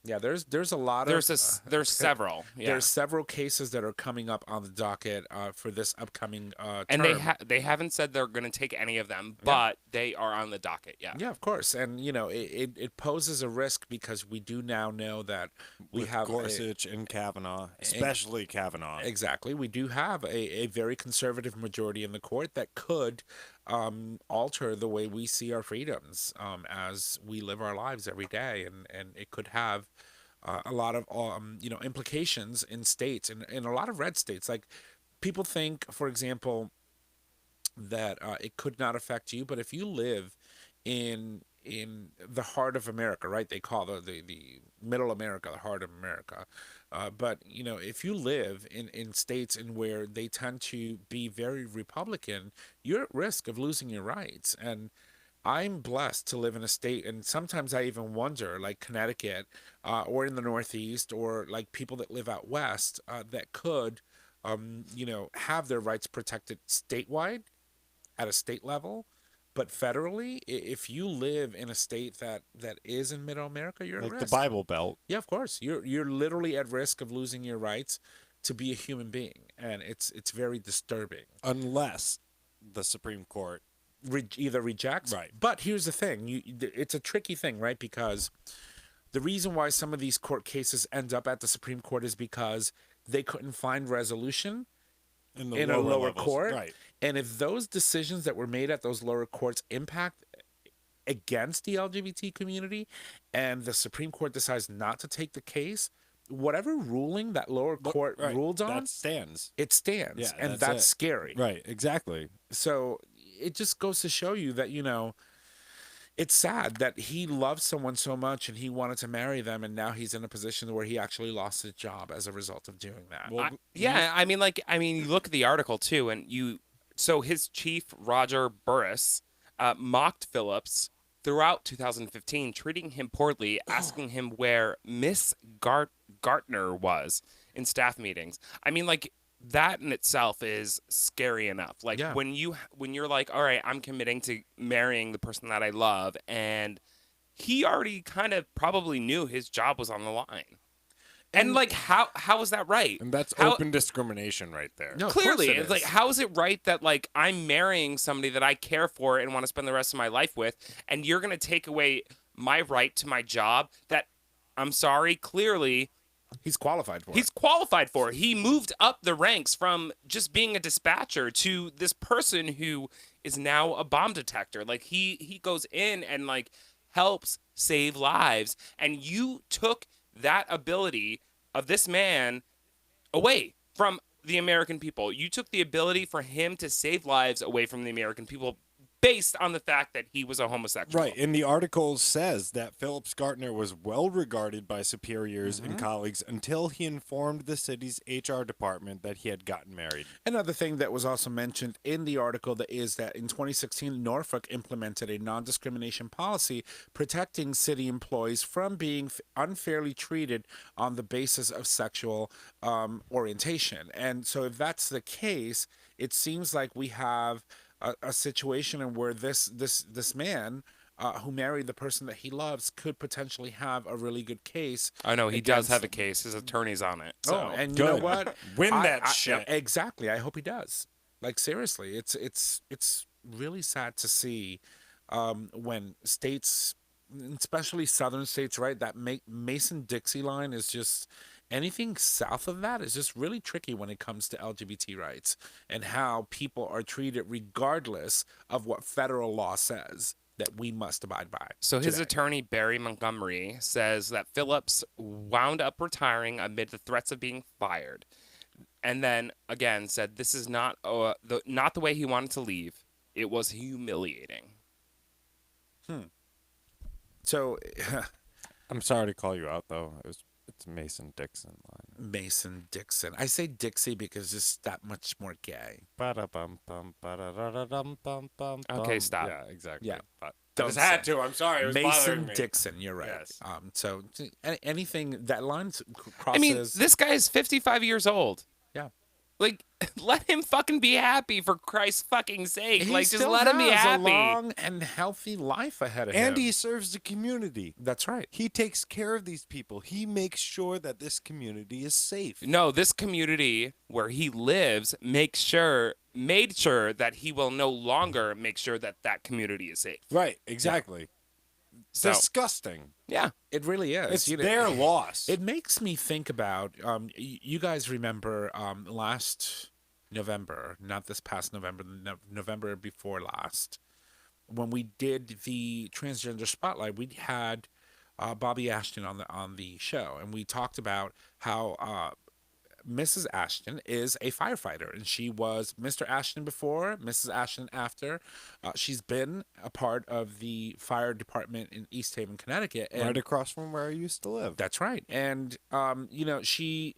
Yeah, there's a lot of... There's several. Yeah. There's several cases that are coming up on the docket for this upcoming term. And they haven't said they're going to take any of them, but they are on the docket. Yeah. Yeah, of course. And, it poses a risk because we do now know that we With have... Gorsuch and Kavanaugh, especially Kavanaugh. Exactly. We do have a very conservative majority in the court that could alter the way we see our freedoms as we live our lives every day. And it could have a lot of, implications in states, in a lot of red states. Like, people think, for example, that it could not affect you, but if you live in the heart of America, right? They call the middle America the heart of America. But, if you live in states in where they tend to be very Republican, you're at risk of losing your rights. And I'm blessed to live in a state, and sometimes I even wonder, like Connecticut or in the Northeast, or like people that live out West that could, have their rights protected statewide at a state level. But federally, if you live in a state that is in Middle America, you're at risk. Like the Bible Belt. Yeah, of course. You're literally at risk of losing your rights to be a human being, and it's very disturbing. Unless the Supreme Court Either rejects. Right. But here's the thing. It's a tricky thing, right? Because the reason why some of these court cases end up at the Supreme Court is because they couldn't find resolution in a lower levels. court. Right. And if those decisions that were made at those lower courts impact against the LGBT community, and the Supreme Court decides not to take the case, whatever ruling that lower court Right. ruled on, That stands. it stands. Yeah, and that's that's it. scary. Right, exactly. So it just goes to show you that, it's sad that he loved someone so much and he wanted to marry them, and now he's in a position where he actually lost his job as a result of doing that. Well, you look at the article too, and so his chief, Roger Burris, mocked Phillips throughout 2015, treating him poorly, asking him where Miss Gartner was in staff meetings. I mean, like, that in itself is scary enough. Like, Yeah. when you're like, all right, I'm committing to marrying the person that I love, and he already kind of probably knew his job was on the line. And like, how is that right? and that's How- open discrimination right there. No, of course Clearly, it it's like, is. how is it right that like I'm marrying somebody that I care for and want to spend the rest of my life with, and you're gonna take away my right to my job that, I'm sorry, clearly He's qualified for he's it. qualified for. He moved up the ranks from just being a dispatcher to this person who is now a bomb detector. Like, he goes in and like helps save lives, and you took that ability of this man away from the American people. You took the ability for him to save lives away from the American people based on the fact that he was a homosexual. Right, and the article says that Phillips Gartner was well regarded by superiors and colleagues until he informed the city's HR department that he had gotten married. Another thing that was also mentioned in the article is that in 2016, Norfolk implemented a non-discrimination policy protecting city employees from being unfairly treated on the basis of sexual orientation. And so if that's the case, it seems like we have a situation in where this man who married the person that he loves could potentially have a really good case. I know he does against- have a case. His attorney's on it. So. Oh, and you know Good. what? Win that shit. Exactly. I hope he does. Like, seriously, it's really sad to see when states, especially southern states, right? That Mason-Dixie line is just, anything south of that is just really tricky when it comes to LGBT rights and how people are treated regardless of what federal law says that we must abide by. So his today. attorney, Barry Montgomery, says that Phillips wound up retiring amid the threats of being fired. And then, again, said this is not the way he wanted to leave. It was humiliating. So I'm sorry to call you out, though. It's Mason-Dixon line. Mason-Dixon. I say Dixie because it's that much more gay. Ba-da-bum-bum, ba-da-da-da-dum-bum-bum-bum. Okay, stop. Yeah, exactly. Yeah. But I Don't just had say. to. I'm sorry. It was bothering me. Mason-Dixon, you're right. Yes. So anything that line crosses. I mean, this guy is 55 years old. yeah. Like, let him fucking be happy, for Christ's fucking sake. He Like, just still let him be has happy. a long and healthy life ahead of him. And he serves the community. That's right. He takes care of these people. He makes sure that this community is safe. No, this community where he lives made sure that he will no longer make sure that that community is safe. Right, exactly. So, Disgusting. yeah. It really is. It's You know, their loss. It makes me think about you guys remember last November, not this past November, November before last, when we did the transgender spotlight. We had Bobby Ashton on the show, and we talked about how Mrs. Ashton is a firefighter, and she was Mr. Ashton before, Mrs. Ashton after. She's been a part of the fire department in East Haven, Connecticut. And right across from where I used to live. that's right. And she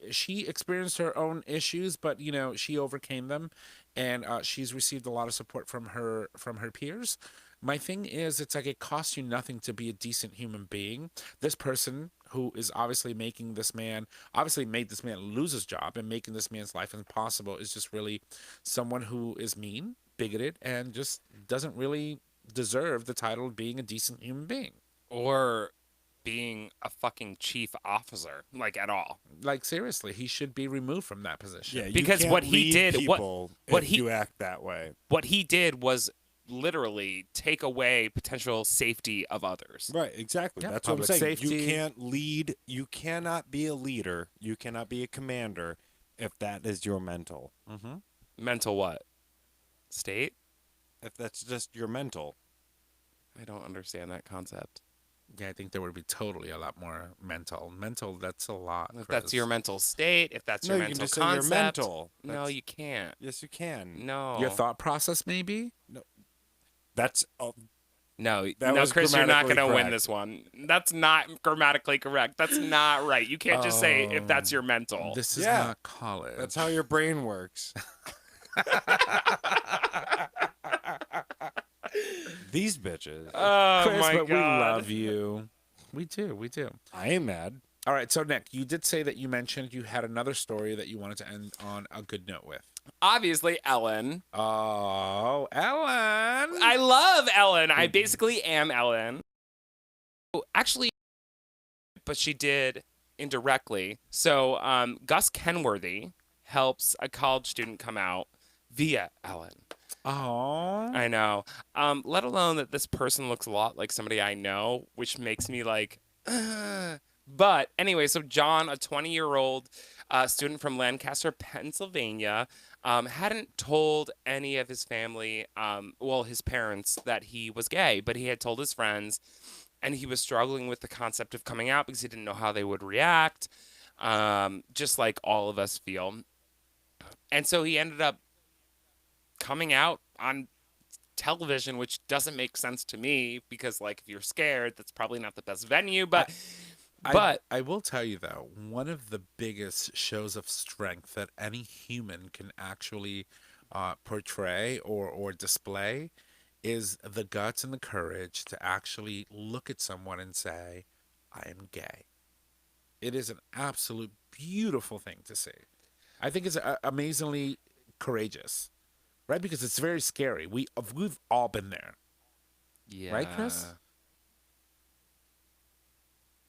experienced her own issues, but she overcame them, and she's received a lot of support from her peers. My thing is, it's like it costs you nothing to be a decent human being. This person who is obviously made this man lose his job and making this man's life impossible is just really someone who is mean, bigoted, and just doesn't really deserve the title of being a decent human being. Or being a fucking chief officer, like, at all. Like, seriously, he should be removed from that position. Yeah, Because you can't what he lead did- people what if he- you act that way. What he did was literally take away potential safety of others. Right, exactly. Yeah, That's what I'm public saying. safety. You can't lead. You cannot be a leader. You cannot be a commander if that is your mental. Mental what? State? If that's just your mental. I don't understand that concept. Yeah, I think there would be totally a lot more mental. Mental, that's a lot. If that's your mental state, if that's No, your you can mental just say you're concept. mental. No, That's- you can't. Yes, you can. No. Your thought process, maybe? That's No, That no, was Chris, you're not grammatically going to win correct. this one. That's not grammatically correct. That's not right. You can't just say if that's your mental. This is Yeah. not college. that's how your brain works. These bitches. Oh Chris, my but god. we love you. We do. We do. I ain't mad. All right. So, Nick, you did say that you mentioned you had another story that you wanted to end on a good note with. Obviously, Ellen. Oh, Ellen. I love Ellen. I basically am Ellen. Oh, actually, but she did indirectly. So, Gus Kenworthy helps a college student come out via Ellen. Oh. I know. Let alone that this person looks a lot like somebody I know, which makes me like, ugh. But anyway, so John, a 20-year-old student from Lancaster, Pennsylvania, hadn't told any of his family, well, his parents, that he was gay, but he had told his friends, and he was struggling with the concept of coming out because he didn't know how they would react, just like all of us feel. And so he ended up coming out on television, which doesn't make sense to me because, like, if you're scared, that's probably not the best venue. But I will tell you though, one of the biggest shows of strength that any human can actually portray or display is the guts and the courage to actually look at someone and say, "I am gay." It is an absolute beautiful thing to see. I think it's amazingly courageous, right? Because it's very scary. We've all been there, yeah, right, Chris?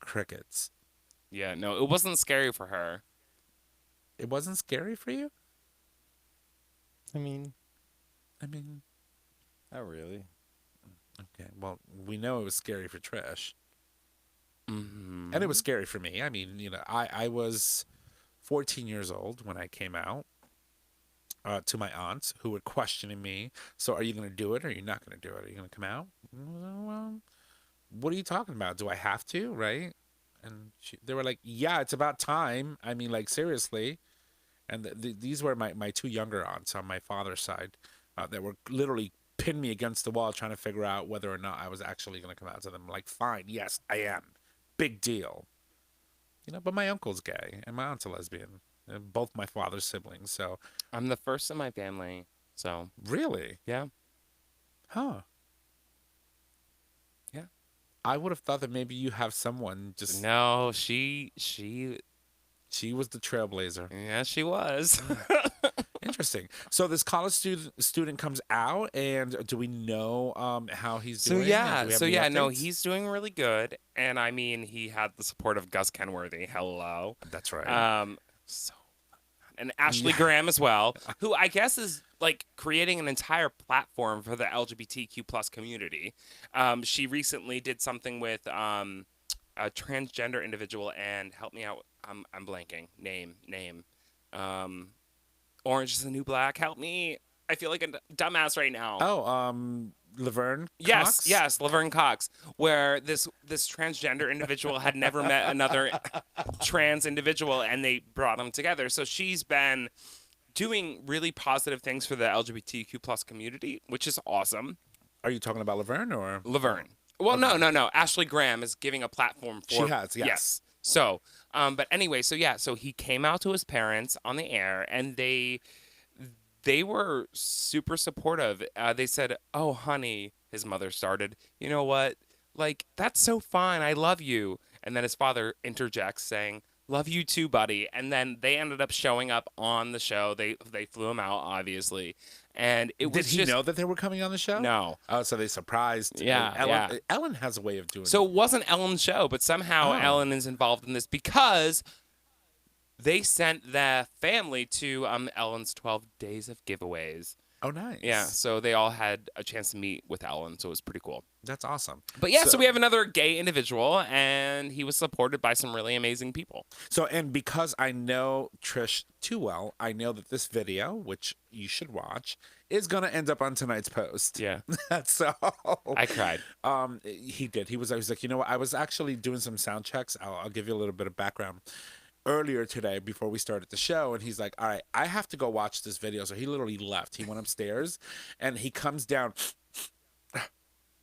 Crickets. Yeah, no, it wasn't scary for her. It wasn't scary for you? I mean, I mean, not really. okay. Well, we know it was scary for Trish. Mm-hmm. And it was scary for me. I mean, you know, I was 14 years old when I came out to my aunts who were questioning me. So are you going to do it or are you not going to do it? Are you going to come out? Well, what are you talking about? Do I have to? Right? And they were like, yeah, it's about time. I mean, like, seriously. And these were my two younger aunts on my father's side that were literally pinned me against the wall trying to figure out whether or not I was actually going to come out to them. Like, fine, yes, I am. Big deal. You know, but my uncle's gay and my aunt's a lesbian. And both my father's siblings. So, I'm the first in my family, so really? yeah. Huh. Yeah. I would have thought that maybe you have someone just. No, she She was the trailblazer. yeah, she was. Interesting. So this college student comes out, and do we know how he's So doing? yeah, Do we have so any yeah, no, updates? he's doing really good, and I mean, he had the support of Gus Kenworthy. Hello. That's right. So and Ashley Graham as well, who I guess is like creating an entire platform for the LGBTQ plus community. She recently did something with a transgender individual, and help me out. I'm blanking. Name. Orange is the New Black. Help me. I feel like a dumbass right now. Oh, Laverne. Yes, Cox? yes, Laverne Cox, where this transgender individual had never met another trans individual, and they brought them together. So she's been doing really positive things for the LGBTQ plus community, which is awesome. Are you talking about Laverne or? Laverne. Well, no. Ashley Graham is giving a platform for. She has, yes. So, but anyway, so yeah, so he came out to his parents on the air, and they were super supportive. They said, "Oh, honey," his mother started, "you know what? Like, that's so fine. I love you." And then his father interjects saying, "Love you too, buddy." And then they ended up showing up on the show. They flew him out, obviously. And it was Did he know that they were coming on the show? No. Oh, so they surprised. Yeah, Ellen, Ellen has a way of doing So it. it wasn't Ellen's show, but somehow Ellen is involved in this because they sent the family to Ellen's 12 days of giveaways. Oh, nice. Yeah, so they all had a chance to meet with Ellen, so it was pretty cool. That's awesome. But yeah, so we have another gay individual, and he was supported by some really amazing people. So, and because I know Trish too well, I know that this video, which you should watch, is going to end up on tonight's post. Yeah. So I cried. he did. He was like, you know what? I was actually doing some sound checks. I'll give you a little bit of background. Earlier today, before we started the show, and he's like, all right, I have to go watch this video. So he literally left. He went upstairs and he comes down.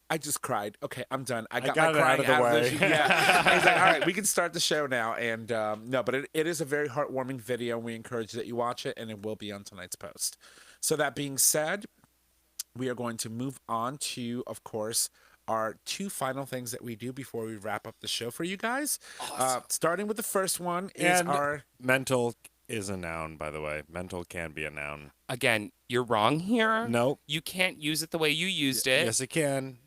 I just cried. Okay, I'm done. I got my it crying out of the way. Yeah. And he's like, all right, we can start the show now. And no, but it is a very heartwarming video. We encourage that you watch it, and it will be on tonight's post. So that being said, we are going to move on to, of course, our two final things that we do before we wrap up the show for you guys. Awesome. Starting with the first one is And our... mental is a noun, by the way. Mental can be a noun. Again, you're wrong here. Nope. You can't use it the way you used it. Yes, it can.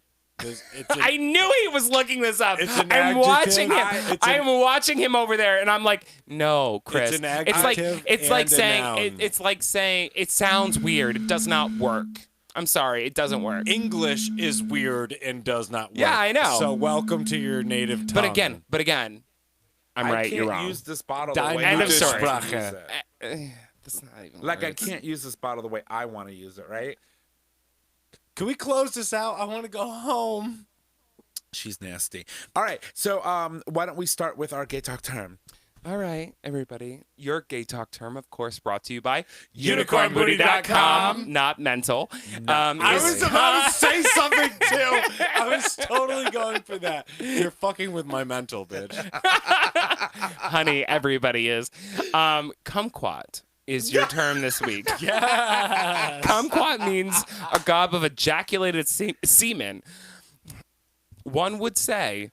It's I knew he was looking this up. It's an I'm adjective. watching him. I'm watching him over there, and I'm like, no, Chris. It's an It's like adjective it's like and a saying noun. it's like saying it sounds weird. It does not work. I'm sorry, it doesn't work. English is weird and does not work. Yeah, I know. So welcome to your native tongue. But again, I'm right. You're I wrong. can't use this bottle the Deine way End I of story. want to use Muttersprache. it. That's not even Like, I words. can't use this bottle the way I want to use it, right? Can we close this out? I want to go home. She's nasty. All right, so why don't we start with our gay talk term? All right, everybody. Your gay talk term, of course, brought to you by UnicornBooty.com. Not mental. I is- was about to say something too. I was totally going for that. You're fucking with my mental, bitch. honey, everybody is. Kumquat is your term this week. Yeah. Kumquat means a gob of ejaculated semen. One would say,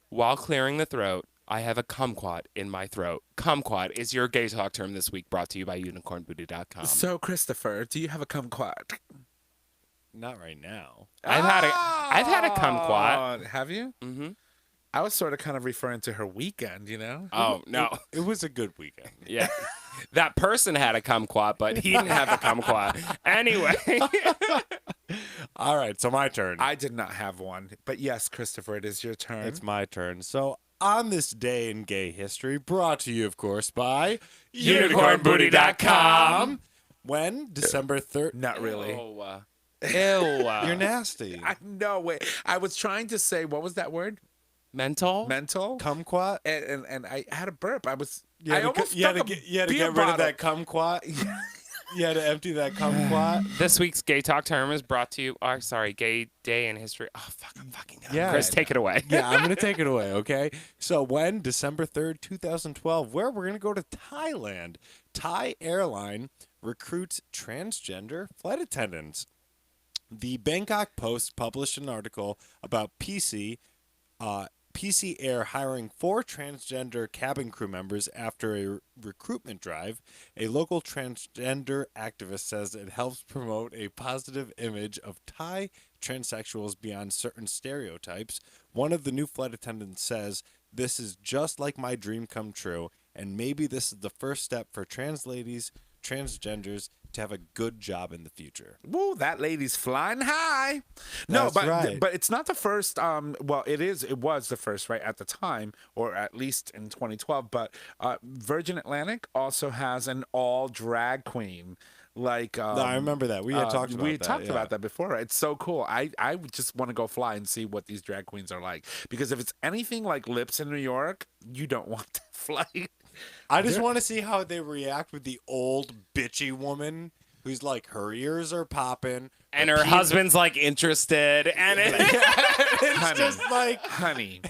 while clearing the throat, I have a kumquat in my throat. Kumquat is your gay talk term this week, brought to you by unicornbooty.com. So, Christopher, do you have a kumquat? Not right now. I've had a kumquat. Have you? Mm-hmm. I was sort of kind of referring to her weekend, you know? Oh, no. It was a good weekend. Yeah. That person had a kumquat, but he didn't have a kumquat. Anyway. All right, so my turn. I did not have one. But yes, Christopher, it is your turn. It's my turn. So, on this day in gay history, brought to you, of course, by UnicornBooty.com. When? December 3rd. Not really. Ew. You're nasty. No, wait. I was trying to say, what was that word? Mental? Mental? Kumquat? And I had a burp. I You had almost to stuck a get rid beer of bottle. that kumquat. You had to empty that kumquat. This week's Gay Talk term is brought to you. Oh, sorry, Gay Day in History. Oh, fuck, I'm fucking done. Yeah. Chris, take it away. Yeah, I'm going to take it away, okay? So when? December 3rd, 2012, where we're going to go to Thailand. Thai airline recruits transgender flight attendants. The Bangkok Post published an article about PC Air hiring 4 transgender cabin crew members after a recruitment drive. A local transgender activist says it helps promote a positive image of Thai transsexuals beyond certain stereotypes. One of the new flight attendants says, "This is just like my dream come true, and maybe this is the first step for trans ladies, transgenders, to have a good job in the future." Woo, that lady's flying high. No, That's right. but it's not the first. Well, it was the first, right, at the time, or at least in 2012. But Virgin Atlantic also has an all drag queen. Like No, I remember that. We had talked about we that. talked yeah. about that before. It's so cool. I would just want to go fly and see what these drag queens are like. Because if it's anything like Lips in New York, you don't want that flight. I just want to see how they react with the old bitchy woman who's like, her ears are popping. And but her people- husband's like interested. And It's Honey. just like, honey,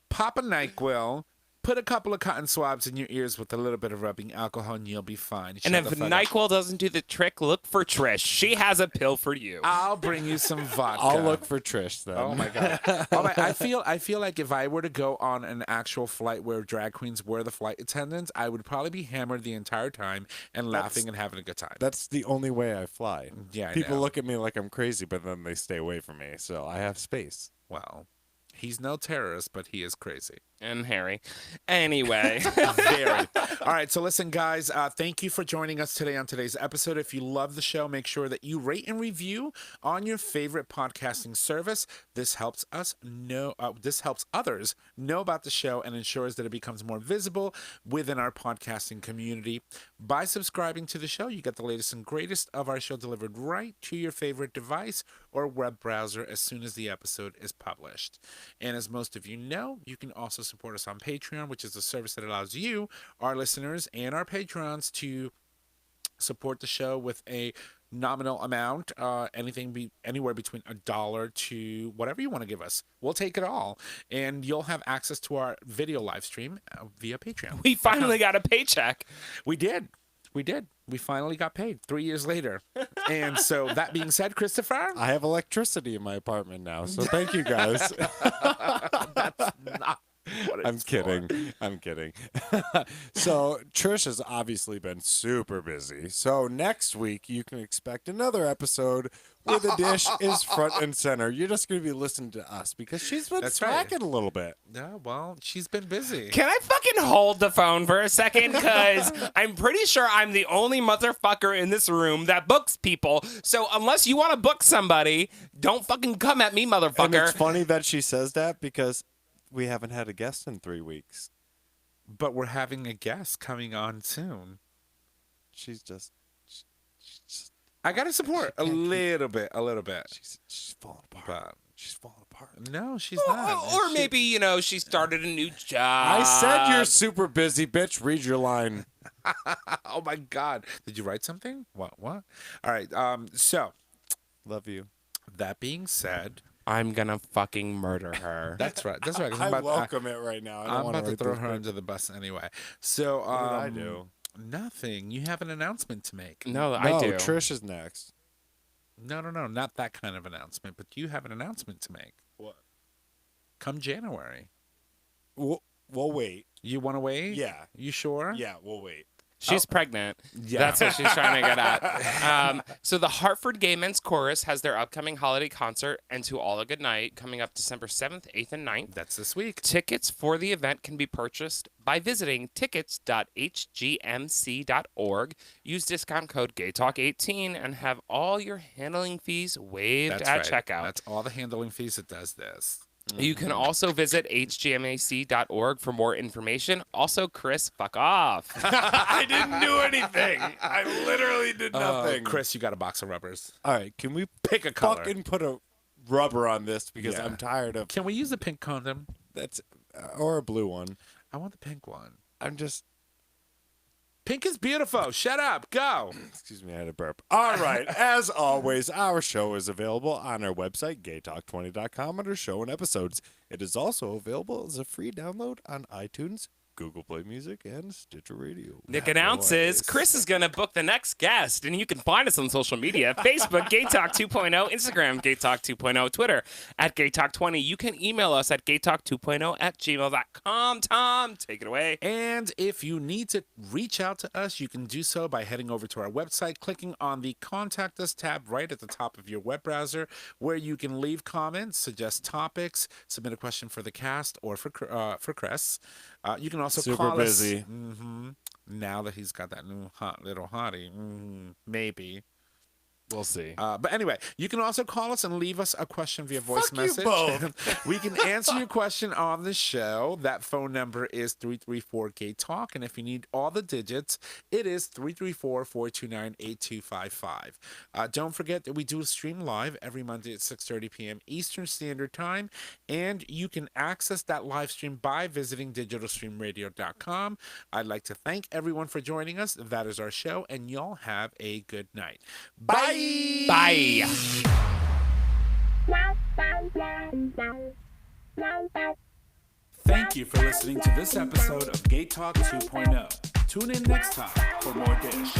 pop a NyQuil, put a couple of cotton swabs in your ears with a little bit of rubbing alcohol, and you'll be fine. and Shut if the fuck up. NyQuil doesn't do the trick, look for Trish. She has a pill for you. I'll bring you some vodka. I'll look for Trish then. Oh my god! Oh my, I feel like if I were to go on an actual flight where drag queens were the flight attendants, I would probably be hammered the entire time and laughing and having a good time. That's the only way I fly. Yeah, I People know. look at me like I'm crazy, but then they stay away from me, so I have space. Well, he's no terrorist, but he is crazy. And Harry. Anyway. Very. All right. So listen, guys, thank you for joining us today on today's episode. If you love the show, make sure that you rate and review on your favorite podcasting service. This helps us know, this helps others know about the show and ensures that it becomes more visible within our podcasting community. By subscribing to the show, you get the latest and greatest of our show delivered right to your favorite device or web browser as soon as the episode is published. And as most of you know, you can also support us on Patreon, which is a service that allows you, our listeners, and our patrons to support the show with a nominal amount, anywhere between $1 to whatever you want to give us. We'll take it all, and you'll have access to our video live stream via Patreon. We finally got a paycheck. We did. We finally got paid 3 years later. And so that being said, Christopher, I have electricity in my apartment now, so thank you guys. that's not what I'm it's kidding. for. I'm kidding. So Trish has obviously been super busy. So next week you can expect another episode where the dish is front and center. You're just going to be listening to us because she's been That's right. slacking a little bit. Yeah, well, she's been busy. Can I fucking hold the phone for a second? Because I'm pretty sure I'm the only motherfucker in this room that books people. So unless you want to book somebody, don't fucking come at me, And motherfucker. it's funny that she says that because we haven't had a guest in 3 weeks. But we're having a guest coming on soon. She's just I got to support a little bit. she's falling apart. But She's falling apart. no, she's not. Or maybe, she started a new job. I said you're super busy, bitch. Read your line. Oh my God. Did you write something? What? All right. So Love you. that being said, I'm gonna fucking murder her. that's right. 'Cause I I'm about, welcome it right now. I don't I'm wanna about to write throw this her book. under the bus anyway. So What did I do? Nothing. You have an announcement to make. No, No, I do. Trish is next. No, not that kind of announcement. But you have an announcement to make. What? Come January. We'll wait. You want to wait? Yeah. You sure? Yeah, we'll wait. She's pregnant. Yeah. That's what she's trying to get at. So the Hartford Gay Men's Chorus has their upcoming holiday concert, And to All a Good Night, coming up December 7th, 8th, and 9th. That's this week. Tickets for the event can be purchased by visiting tickets.hgmc.org. Use discount code GayTalk18 and have all your handling fees waived That's at right. checkout. That's all the handling fees that does this. You can also visit hgmac.org for more information. Also, Chris, fuck off. I didn't do anything. I literally did nothing. Chris, you got a box of rubbers. All right, can we Pick a color. fucking put a rubber on this because Yeah. I'm tired of Can we use a pink condom? that's or a blue one. I want the pink one. I'm just Pink is beautiful. Shut up. Go. excuse me, I had a burp. All right, as always, our show is available on our website gaytalk20.com under show and episodes. It is also available as a free download on iTunes, Google Play Music, and Stitcher Radio. Nick announces Boys. Chris is going to book the next guest, and you can find us on social media, Facebook, GayTalk 2.0, Instagram, GayTalk 2.0, Twitter, at GayTalk20. You can email us at GayTalk2.0@gmail.com. Tom, take it away. And if you need to reach out to us, you can do so by heading over to our website, clicking on the Contact Us tab right at the top of your web browser, where you can leave comments, suggest topics, submit a question for the cast or for Chris. You can also Super call busy. us. Now that he's got that new hot little hottie, maybe. We'll see. But anyway, you can also call us and leave us a question via voice Fuck you message. both. We can answer your question on the show. That phone number is 334-GAY-TALK. And if you need all the digits, it is 334-429-8255. Don't forget that we do stream live every Monday at 6:30 p.m. Eastern Standard Time. And you can access that live stream by visiting digitalstreamradio.com. I'd like to thank everyone for joining us. That is our show. And y'all have a good night. Bye. Bye. Thank you for listening to this episode of Gay Talk 2.0. Tune in next time for more dish.